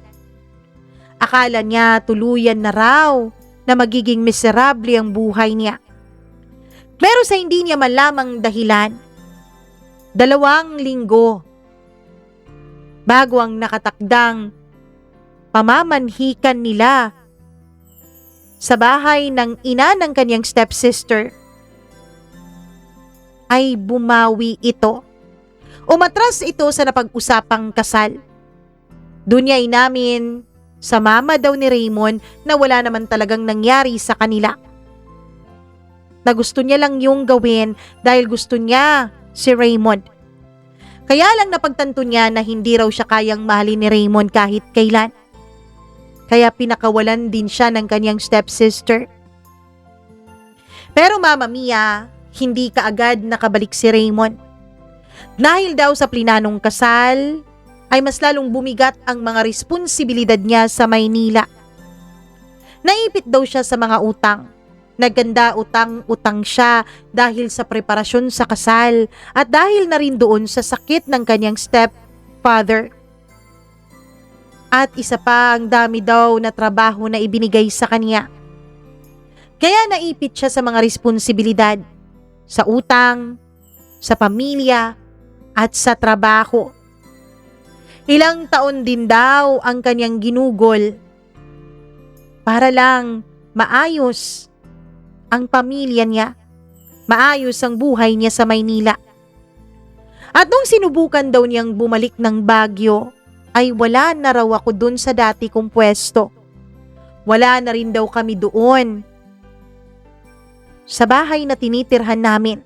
Akala niya tuluyan na raw na magiging miserable ang buhay niya. Pero sa hindi niya malamang dahilan, 2 linggo bago ang nakatakdang pamamanhikan nila sa bahay ng ina ng kanyang stepsister, ay bumawi ito. Umatras ito sa napag-usapang kasal. Doon niya inamin sa mama daw ni Raymond na wala naman talagang nangyari sa kanila. Na gusto niya lang yung gawin dahil gusto niya si Raymond. Kaya lang napagtanto niya na hindi raw siya kayang mahalin ni Raymond kahit kailan. Kaya pinakawalan din siya ng kanyang stepsister. Pero Mama Mia, hindi kaagad nakabalik si Raymond. Dahil daw sa plinanong kasal, ay mas lalong bumigat ang mga responsibilidad niya sa Maynila. Naipit daw siya sa mga utang. Nagkanda utang-utang siya dahil sa preparasyon sa kasal at dahil na rin doon sa sakit ng kanyang stepfather. At isa pa, ang dami daw na trabaho na ibinigay sa kanya. Kaya naipit siya sa mga responsibilidad, sa utang, sa pamilya, at sa trabaho. Ilang taon din daw ang kanyang ginugol para lang maayos ang pamilya niya, maayos ang buhay niya sa Maynila. At nung sinubukan daw niyang bumalik ng Baguio, ay wala na raw ako dun sa dati kong pwesto. Wala na rin daw kami doon. sa bahay na tinitirhan namin.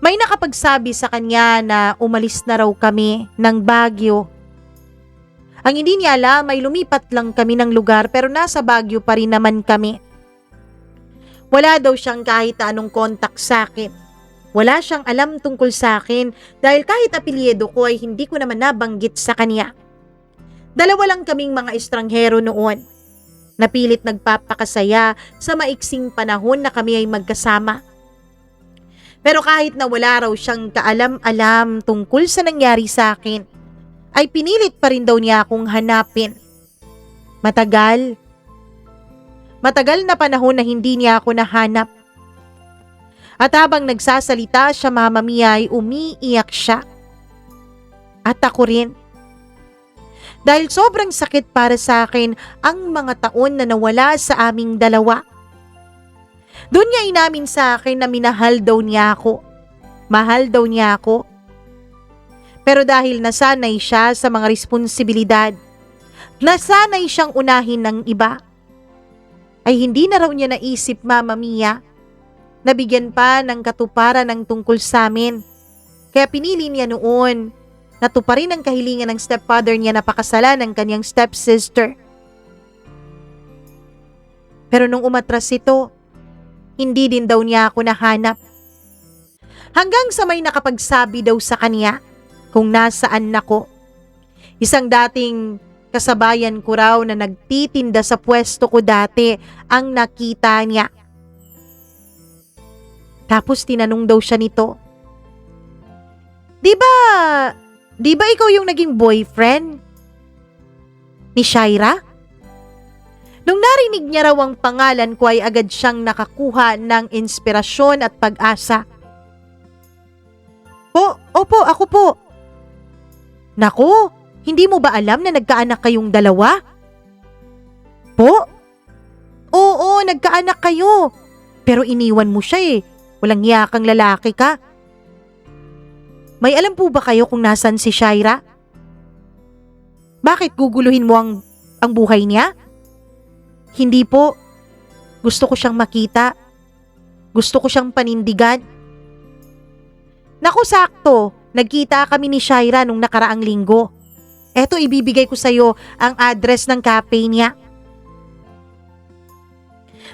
May nakapagsabi sa kanya na umalis na raw kami ng Baguio. Ang hindi niya alam ay lumipat lang kami ng lugar pero nasa Baguio pa rin naman kami. Wala daw siyang kahit anong contact sa akin. Wala siyang alam tungkol sa akin dahil kahit apelyido ko ay hindi ko naman nabanggit sa kanya. Dalawa lang kaming mga estranghero noon. Napilit nagpapakasaya sa maiksing panahon na kami ay magkasama. Pero kahit na wala raw siyang kaalam-alam tungkol sa nangyari sa akin, ay pinilit pa rin daw niya akong hanapin. Matagal na panahon na hindi niya ako nahanap. At habang nagsasalita siya, Mama Mia, ay umiiyak siya. At ako rin. Dahil sobrang sakit para sa akin ang mga taon na nawala sa aming dalawa. Doon niya inamin sa akin na minahal daw niya ako. Mahal daw niya ako. Pero dahil nasanay siya sa mga responsibilidad, nasanay siyang unahin ng iba, ay hindi na raw niya naisip, Mama Mia, na bigyan pa ng katuparan ng tungkol sa amin. Kaya pinili niya noon na tuparin ang kahilingan ng stepfather niya na pakasalan ng kanyang stepsister. Pero nung umatras ito, hindi din daw niya ako nahanap. Hanggang sa may nakapagsabi daw sa kanya kung nasaan ako. Isang dating kasabayan ko raw na nagtitinda sa pwesto ko dati ang nakita niya. Tapos tinanong daw siya nito, Di ba ikaw yung naging boyfriend ni Shaira? Nung narinig niya raw ang pangalan ko ay agad siyang nakakuha ng inspirasyon at pag-asa. Opo, ako po. Naku, hindi mo ba alam na nagkaanak kayong dalawa? Po? Oo, nagkaanak kayo. Pero iniwan mo siya eh. Walang yakang lalaki ka. May alam po ba kayo kung nasan si Shaira? Bakit guguluhin mo ang buhay niya? Hindi po. Gusto ko siyang makita. Gusto ko siyang panindigan. Naku, sakto. Nagkita kami ni Shaira nung nakaraang linggo. Eto, ibibigay ko sa'yo ang address ng cafe niya.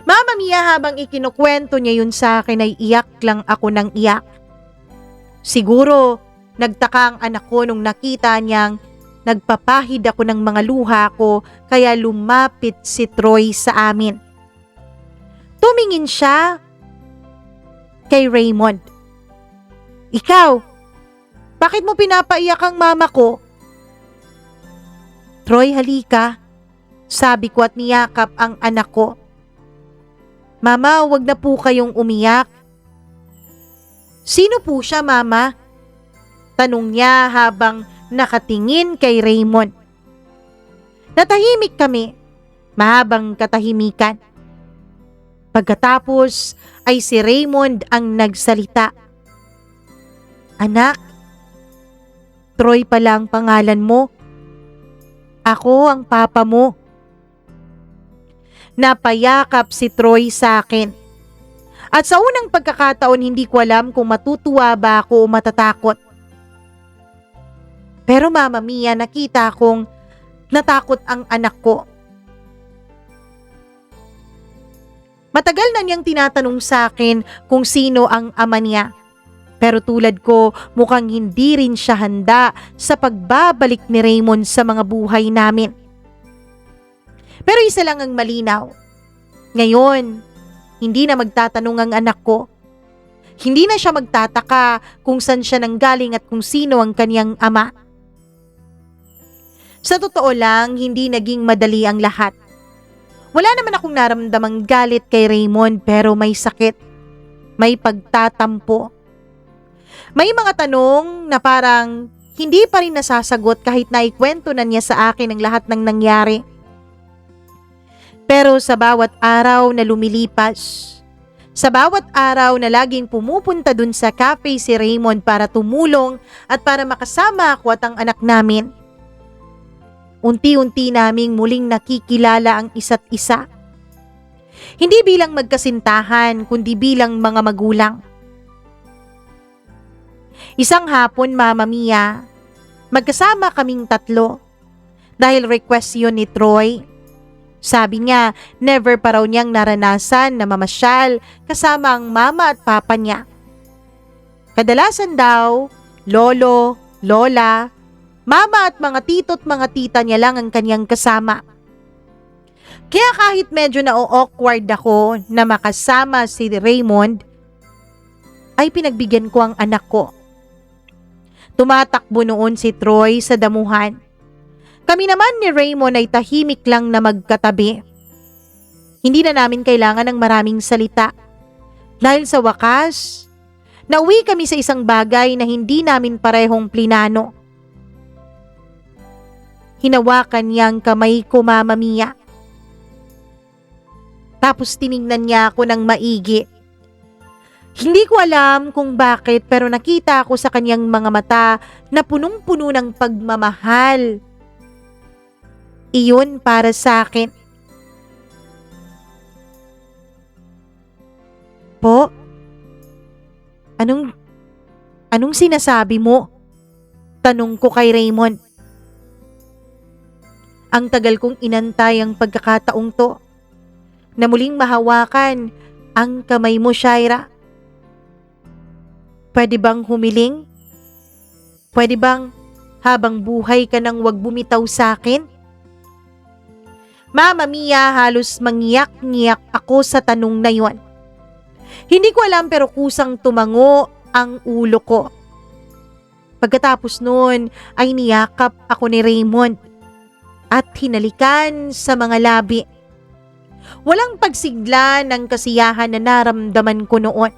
Mama Mia, habang ikinukwento niya yun sa akin ay iyak lang ako ng iyak. Siguro, nagtaka ang anak ko nung nakita niyang nagpapahid ako ng mga luha ko kaya lumapit si Troy sa amin. Tumingin siya kay Raymond. Ikaw, bakit mo pinapaiyak ang mama ko? Troy, halika. Sabi ko at niyakap ang anak ko. Mama, wag na po kayong umiyak. Sino po siya, Mama? Tanong niya habang nakatingin kay Raymond. Natahimik kami, mahabang katahimikan. Pagkatapos ay si Raymond ang nagsalita. Anak, Troy pala ang pangalan mo. Ako ang papa mo. Napayakap si Troy sa akin. At sa unang pagkakataon hindi ko alam kung matutuwa ba ako o matatakot. Pero Mama Mia, nakita kong natakot ang anak ko. Matagal na niyang tinatanong sa akin kung sino ang ama niya. Pero tulad ko, mukhang hindi rin siya handa sa pagbabalik ni Raymond sa mga buhay namin. Pero isa lang ang malinaw. Ngayon, hindi na magtatanong ang anak ko. Hindi na siya magtataka kung saan siya nanggaling at kung sino ang kaniyang ama. Sa totoo lang, hindi naging madali ang lahat. Wala naman akong naramdamang galit kay Raymond pero may sakit. May pagtatampo. May mga tanong na parang hindi pa rin nasasagot kahit naikwento na niya sa akin ang lahat ng nangyari. Pero sa bawat araw na lumilipas, sa bawat araw na laging pumupunta dun sa cafe si Raymond para tumulong at para makasama ako at ang anak namin, unti-unti naming muling nakikilala ang isa't isa. Hindi bilang magkasintahan, kundi bilang mga magulang. Isang hapon, Mama Mia, magkasama kaming tatlo. Dahil request yun ni Troy. Sabi niya, never pa raw niyang naranasan na mamasyal kasama ang mama at papa niya. Kadalasan daw, lolo, lola, mama at mga tito't mga tita niya lang ang kanyang kasama. Kaya kahit medyo na-awkward ako na makasama si Raymond, ay pinagbigyan ko ang anak ko. Tumatakbo noon si Troy sa damuhan. Kami naman ni Raymond ay tahimik lang na magkatabi. Hindi na namin kailangan ng maraming salita. Dahil sa wakas, nauwi kami sa isang bagay na hindi namin parehong plinano. Hinawakan niya ang kamay ko, Mama Mia. Tapos tiningnan niya ako ng maigi. Hindi ko alam kung bakit pero nakita ko sa kanyang mga mata na punong-puno ng pagmamahal. Iyon para sa akin. Po? Anong sinasabi mo? Tanong ko kay Raymond. Ang tagal kong inantay ang pagkakataong to na muling mahawakan ang kamay mo, Shaira. Pwede bang humiling? Pwede bang habang buhay ka nang wag bumitaw sa akin? Mama Mia, halos mangyak-ngyak ako sa tanong na yon. Hindi ko alam pero kusang tumango ang ulo ko. Pagkatapos noon ay niyakap ako ni Raymond at hinalikan sa mga labi. Walang pagsigla ng kasiyahan na naramdaman ko noon.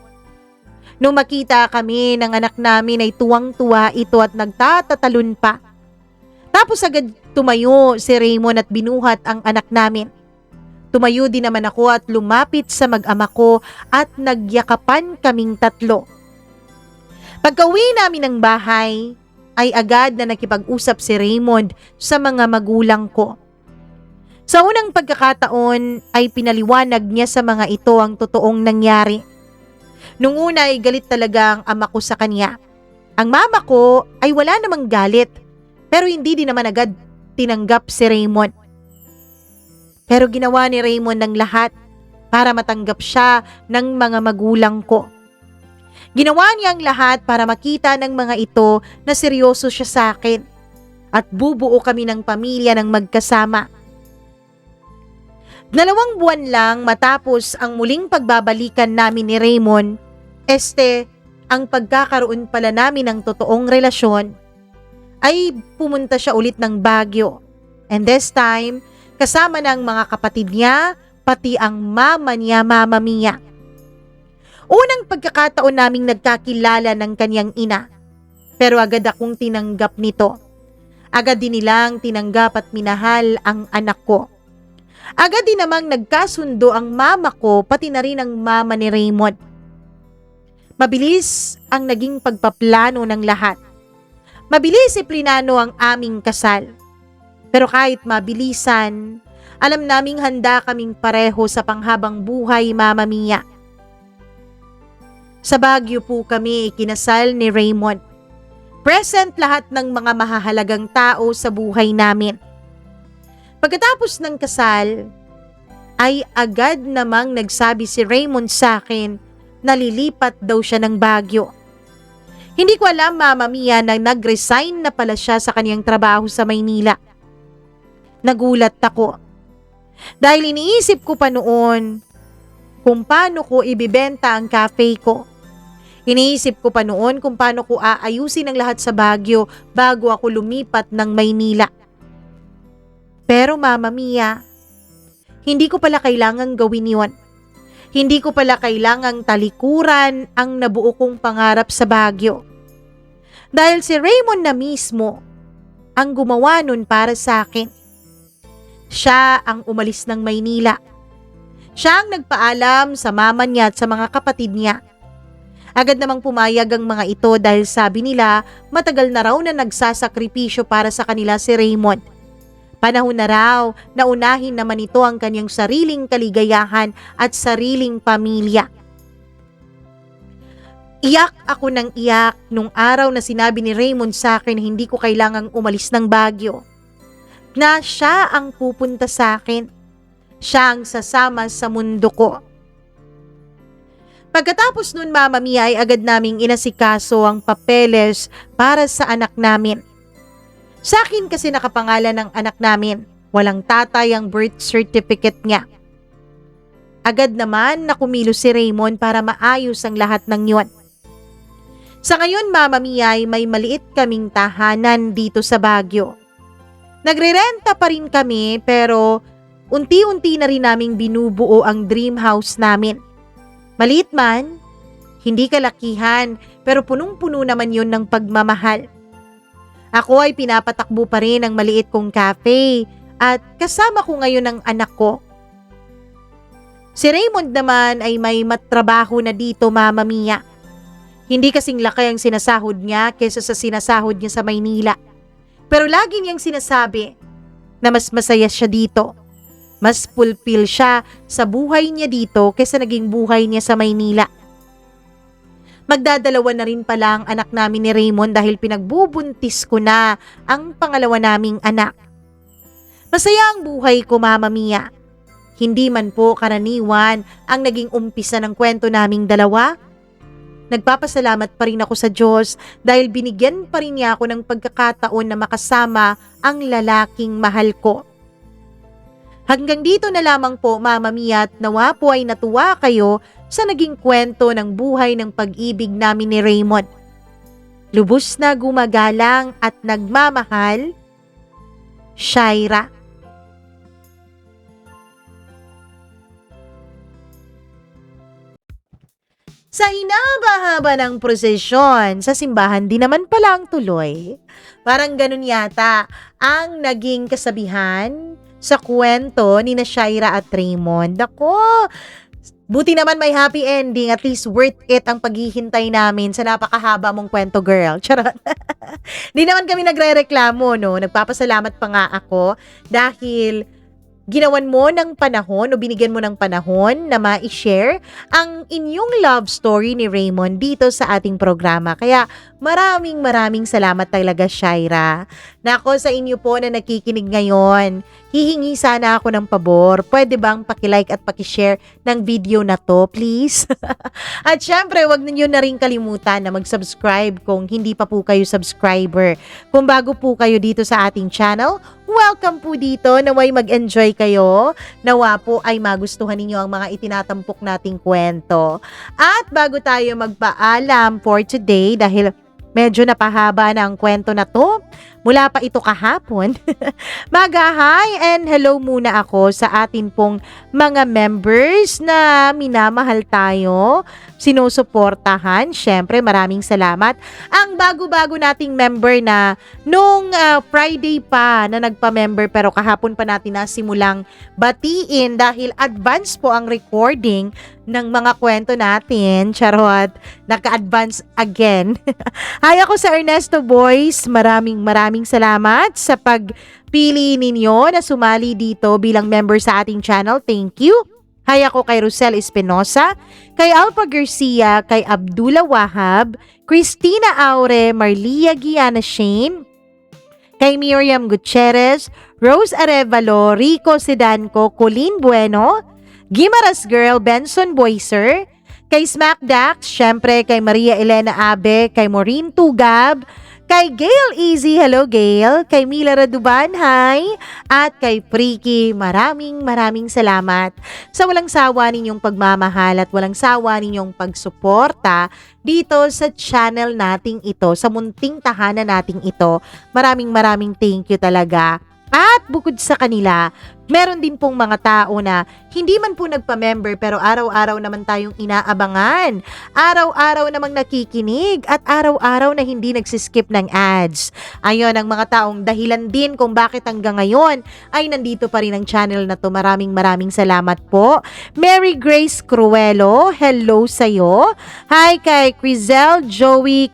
Nung makita kami ng anak namin ay tuwang-tuwa ito at nagtatatalon pa. Tapos agad tumayo si Raymond at binuhat ang anak namin. Tumayo din naman ako at lumapit sa mag-ama ko at nagyakapan kaming tatlo. Pagka-uwi namin ng bahay, ay agad na nakipag-usap si Raymond sa mga magulang ko. Sa unang pagkakataon ay pinaliwanag niya sa mga ito ang totoong nangyari. Nung una ay galit talaga ang ama ko sa kanya. Ang mama ko ay wala namang galit, pero hindi din naman agad tinanggap si Raymond. Pero ginawa ni Raymond ng lahat para matanggap siya ng mga magulang ko. Ginawa niya ang lahat para makita ng mga ito na seryoso siya sa akin at bubuo kami ng pamilya ng magkasama. 2 buwan lang matapos ang muling pagbabalikan namin ni Raymond, ang pagkakaroon pala namin ng totoong relasyon, ay pumunta siya ulit ng Baguio. And this time, kasama ng mga kapatid niya, pati ang mama niya, Mama Mia. Unang pagkakataon naming nagkakilala ng kanyang ina, pero agad akong tinanggap nito. Agad din nilang tinanggap at minahal ang anak ko. Agad din namang nagkasundo ang mama ko pati na rin ang mama ni Raymond. Mabilis ang naging pagpaplano ng lahat. Mabilis plinano ang aming kasal. Pero kahit mabilisan, alam naming handa kaming pareho sa panghabang buhay, Mama Mia. Sa Baguio po kami ikinasal ni Raymond. Present lahat ng mga mahahalagang tao sa buhay namin. Pagkatapos ng kasal, ay agad namang nagsabi si Raymond sa akin na lilipat daw siya ng Baguio. Hindi ko alam, Mama Mia, na nag-resign na pala siya sa kanyang trabaho sa Maynila. Nagulat ako. Dahil iniisip ko pa noon kung paano ko ibibenta ang cafe ko. Iniisip ko pa noon kung paano ko aayusin ang lahat sa Baguio bago ako lumipat ng Maynila. Pero Mama Mia, hindi ko pala kailangang gawin yon. Hindi ko pala kailangang talikuran ang nabuo kong pangarap sa Baguio. Dahil si Raymond na mismo ang gumawa nun para sa akin. Siya ang umalis ng Maynila. Siya ang nagpaalam sa mama niya at sa mga kapatid niya. Agad namang pumayag ang mga ito dahil sabi nila matagal na raw na nagsasakripisyo para sa kanila si Raymond. Panahon na raw na unahin naman ito ang kanyang sariling kaligayahan at sariling pamilya. Iyak ako ng iyak nung araw na sinabi ni Raymond sa akin na hindi ko kailangang umalis ng Baguio. Na siya ang pupunta sa akin. Siya ang sasama sa mundo ko. Pagkatapos nun, Mama Mia, ay agad naming inasikaso ang papeles para sa anak namin. Sa akin kasi nakapangalan ng anak namin. Walang tatay ang birth certificate niya. Agad naman na kumilos si Raymond para maayos ang lahat ng yun. Sa ngayon, Mama Mia, ay may maliit kaming tahanan dito sa Baguio. Nagrerenta pa rin kami pero unti-unti na rin naming binubuo ang dream house namin. Maliit man, hindi kalakihan, pero punong-puno naman yun ng pagmamahal. Ako ay pinapatakbo pa rin ang maliit kong cafe at kasama ko ngayon ang anak ko. Si Raymond naman ay may matrabaho na dito, Mama Mia. Hindi kasing laki ang sinasahod niya kaysa sa sinasahod niya sa Maynila. Pero lagi niyang sinasabi na mas masaya siya dito. Mas fulfill siya sa buhay niya dito kaysa naging buhay niya sa Maynila. Magdadalawa na rin pala ang anak namin ni Raymond dahil pinagbubuntis ko na ang pangalawa naming anak. Masaya ang buhay ko, Mama Mia. Hindi man po karaniwan ang naging umpisa ng kwento naming dalawa. Nagpapasalamat pa rin ako sa Diyos dahil binigyan pa rin niya ako ng pagkakataon na makasama ang lalaking mahal ko. Hanggang dito na lamang po, Mama Mia, at nawa po ay natuwa kayo sa naging kwento ng buhay ng pag-ibig namin ni Raymond. Lubos na gumagalang at nagmamahal, Shaira. Sa hinaba-haba ng prosesyon, sa simbahan din naman pala ang tuloy. Parang ganun yata ang naging kasabihan sa kwento ni na Shaira at Raymond. Ako, buti naman may happy ending. At least worth it ang paghihintay namin sa napakahaba mong kwento, girl. Charot. Di naman kami nagre-reklamo, no? Nagpapasalamat pa nga ako dahil ginawan mo ng panahon o binigyan mo ng panahon na ma-share ang inyong love story ni Raymond dito sa ating programa. Kaya maraming salamat talaga, Shaira. Nako, sa inyo po na nakikinig ngayon, hihingi sana ako ng pabor. Pwede bang pakilike at pakishare ng video na to, please? At syempre, wag ninyo na rin kalimutan na mag-subscribe kung hindi pa po kayo subscriber. Kung bago po kayo dito sa ating channel, welcome po dito. Naway mag-enjoy kayo. Nawa po ay magustuhan ninyo ang mga itinatampok nating kwento. At bago tayo magpaalam for today, dahil medyo napahaba na ang kwento na to, mula pa ito kahapon. Mag-hi and hello muna ako sa atin pong mga members na minamahal tayo, sinusuportahan. Syempre, maraming salamat. Ang bago-bago nating member na nung Friday pa na nagpa-member pero kahapon pa natin nasimulang batiin dahil advance po ang recording ng mga kwento natin. Charot, naka-advance again. Hi, ako sa Ernesto Boys. Maraming salamat sa pagpili ninyo na sumali dito bilang member sa ating channel. Thank you. Hi, ako kay Rosel Espinosa, kay Alpha Garcia, kay Abdullah Wahab, Christina Aure, Marlia Giana Shane, kay Miriam Gutierrez, Rose Arevalo, Rico Sedanco, Colleen Bueno, Gimaras Girl, Benson Boyser, kay Smack Dax, syempre kay Maria Elena Abe, kay Maureen Tugab, kay Gail Easy, hello Gail, kay Mila Raduban, hi, at kay Freaky, maraming salamat sa walang sawa ninyong pagmamahal at walang sawa ninyong pagsuporta dito sa channel nating ito, sa munting tahanan nating ito. Maraming thank you talaga. At bukod sa kanila, meron din pong mga tao na hindi man po nagpa-member pero araw-araw naman tayong inaabangan. Araw-araw namang nakikinig at araw-araw na hindi nagsiskip ng ads. Ayun ang mga taong dahilan din kung bakit hanggang ngayon ay nandito pa rin ang channel na to. Maraming salamat po. Mary Grace Cruelo, hello sa'yo. Hi kay Crizel Joey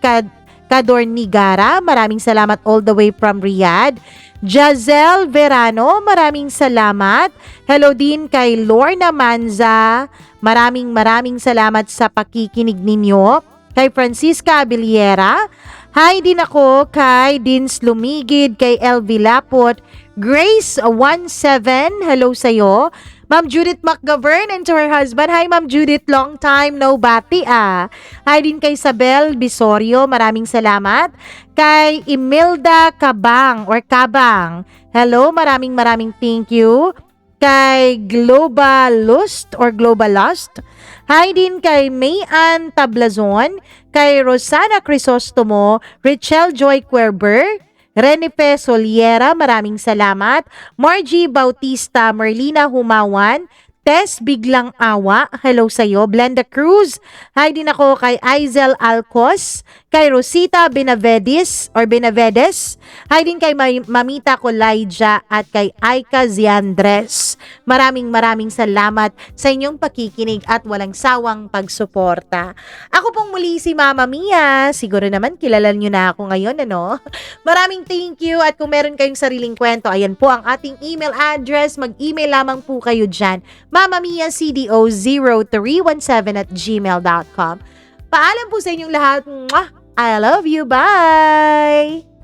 Kadornigara, maraming salamat all the way from Riyadh. Jazel Verano, maraming salamat. Hello din kay Lorna Manza, maraming salamat sa pakikinig ninyo. Kay Francisca Abiliera, hi din ako kay Dins Lumigid, kay LV Lapot, Grace17, hello sa'yo. Ma'am Judith McGovern and to her husband, hi Ma'am Judith, long time no bati ah. Hi din kay Isabel Bisorio, maraming salamat. Kay Imelda Kabang or Kabang, hello, maraming thank you. Kay Globalust or Globalust, hi din kay Mayan Tablazon, kay Rosana Crisostomo, Richelle Joy Querber, Renipe Soliera, maraming salamat. Margie Bautista, Merlina Humawan, Tess Biglang Awa, hello sa'yo. Blenda Cruz, hi din ako kay Aizel Alcos, kay Rosita Benavides or Benavides, hi din kay Mamita Colaija at kay Aika Ziandres. Maraming salamat sa inyong pakikinig at walang sawang pagsuporta. Ako pong muli si Mama Mia, siguro naman kilala nyo na ako ngayon, ano? Maraming thank you at kung meron kayong sariling kwento, ayan po ang ating email address, mag-email lamang po kayo dyan, mamamiacdo0317@gmail.com. Paalam po sa inyong lahat. Mwah! I love you. Bye!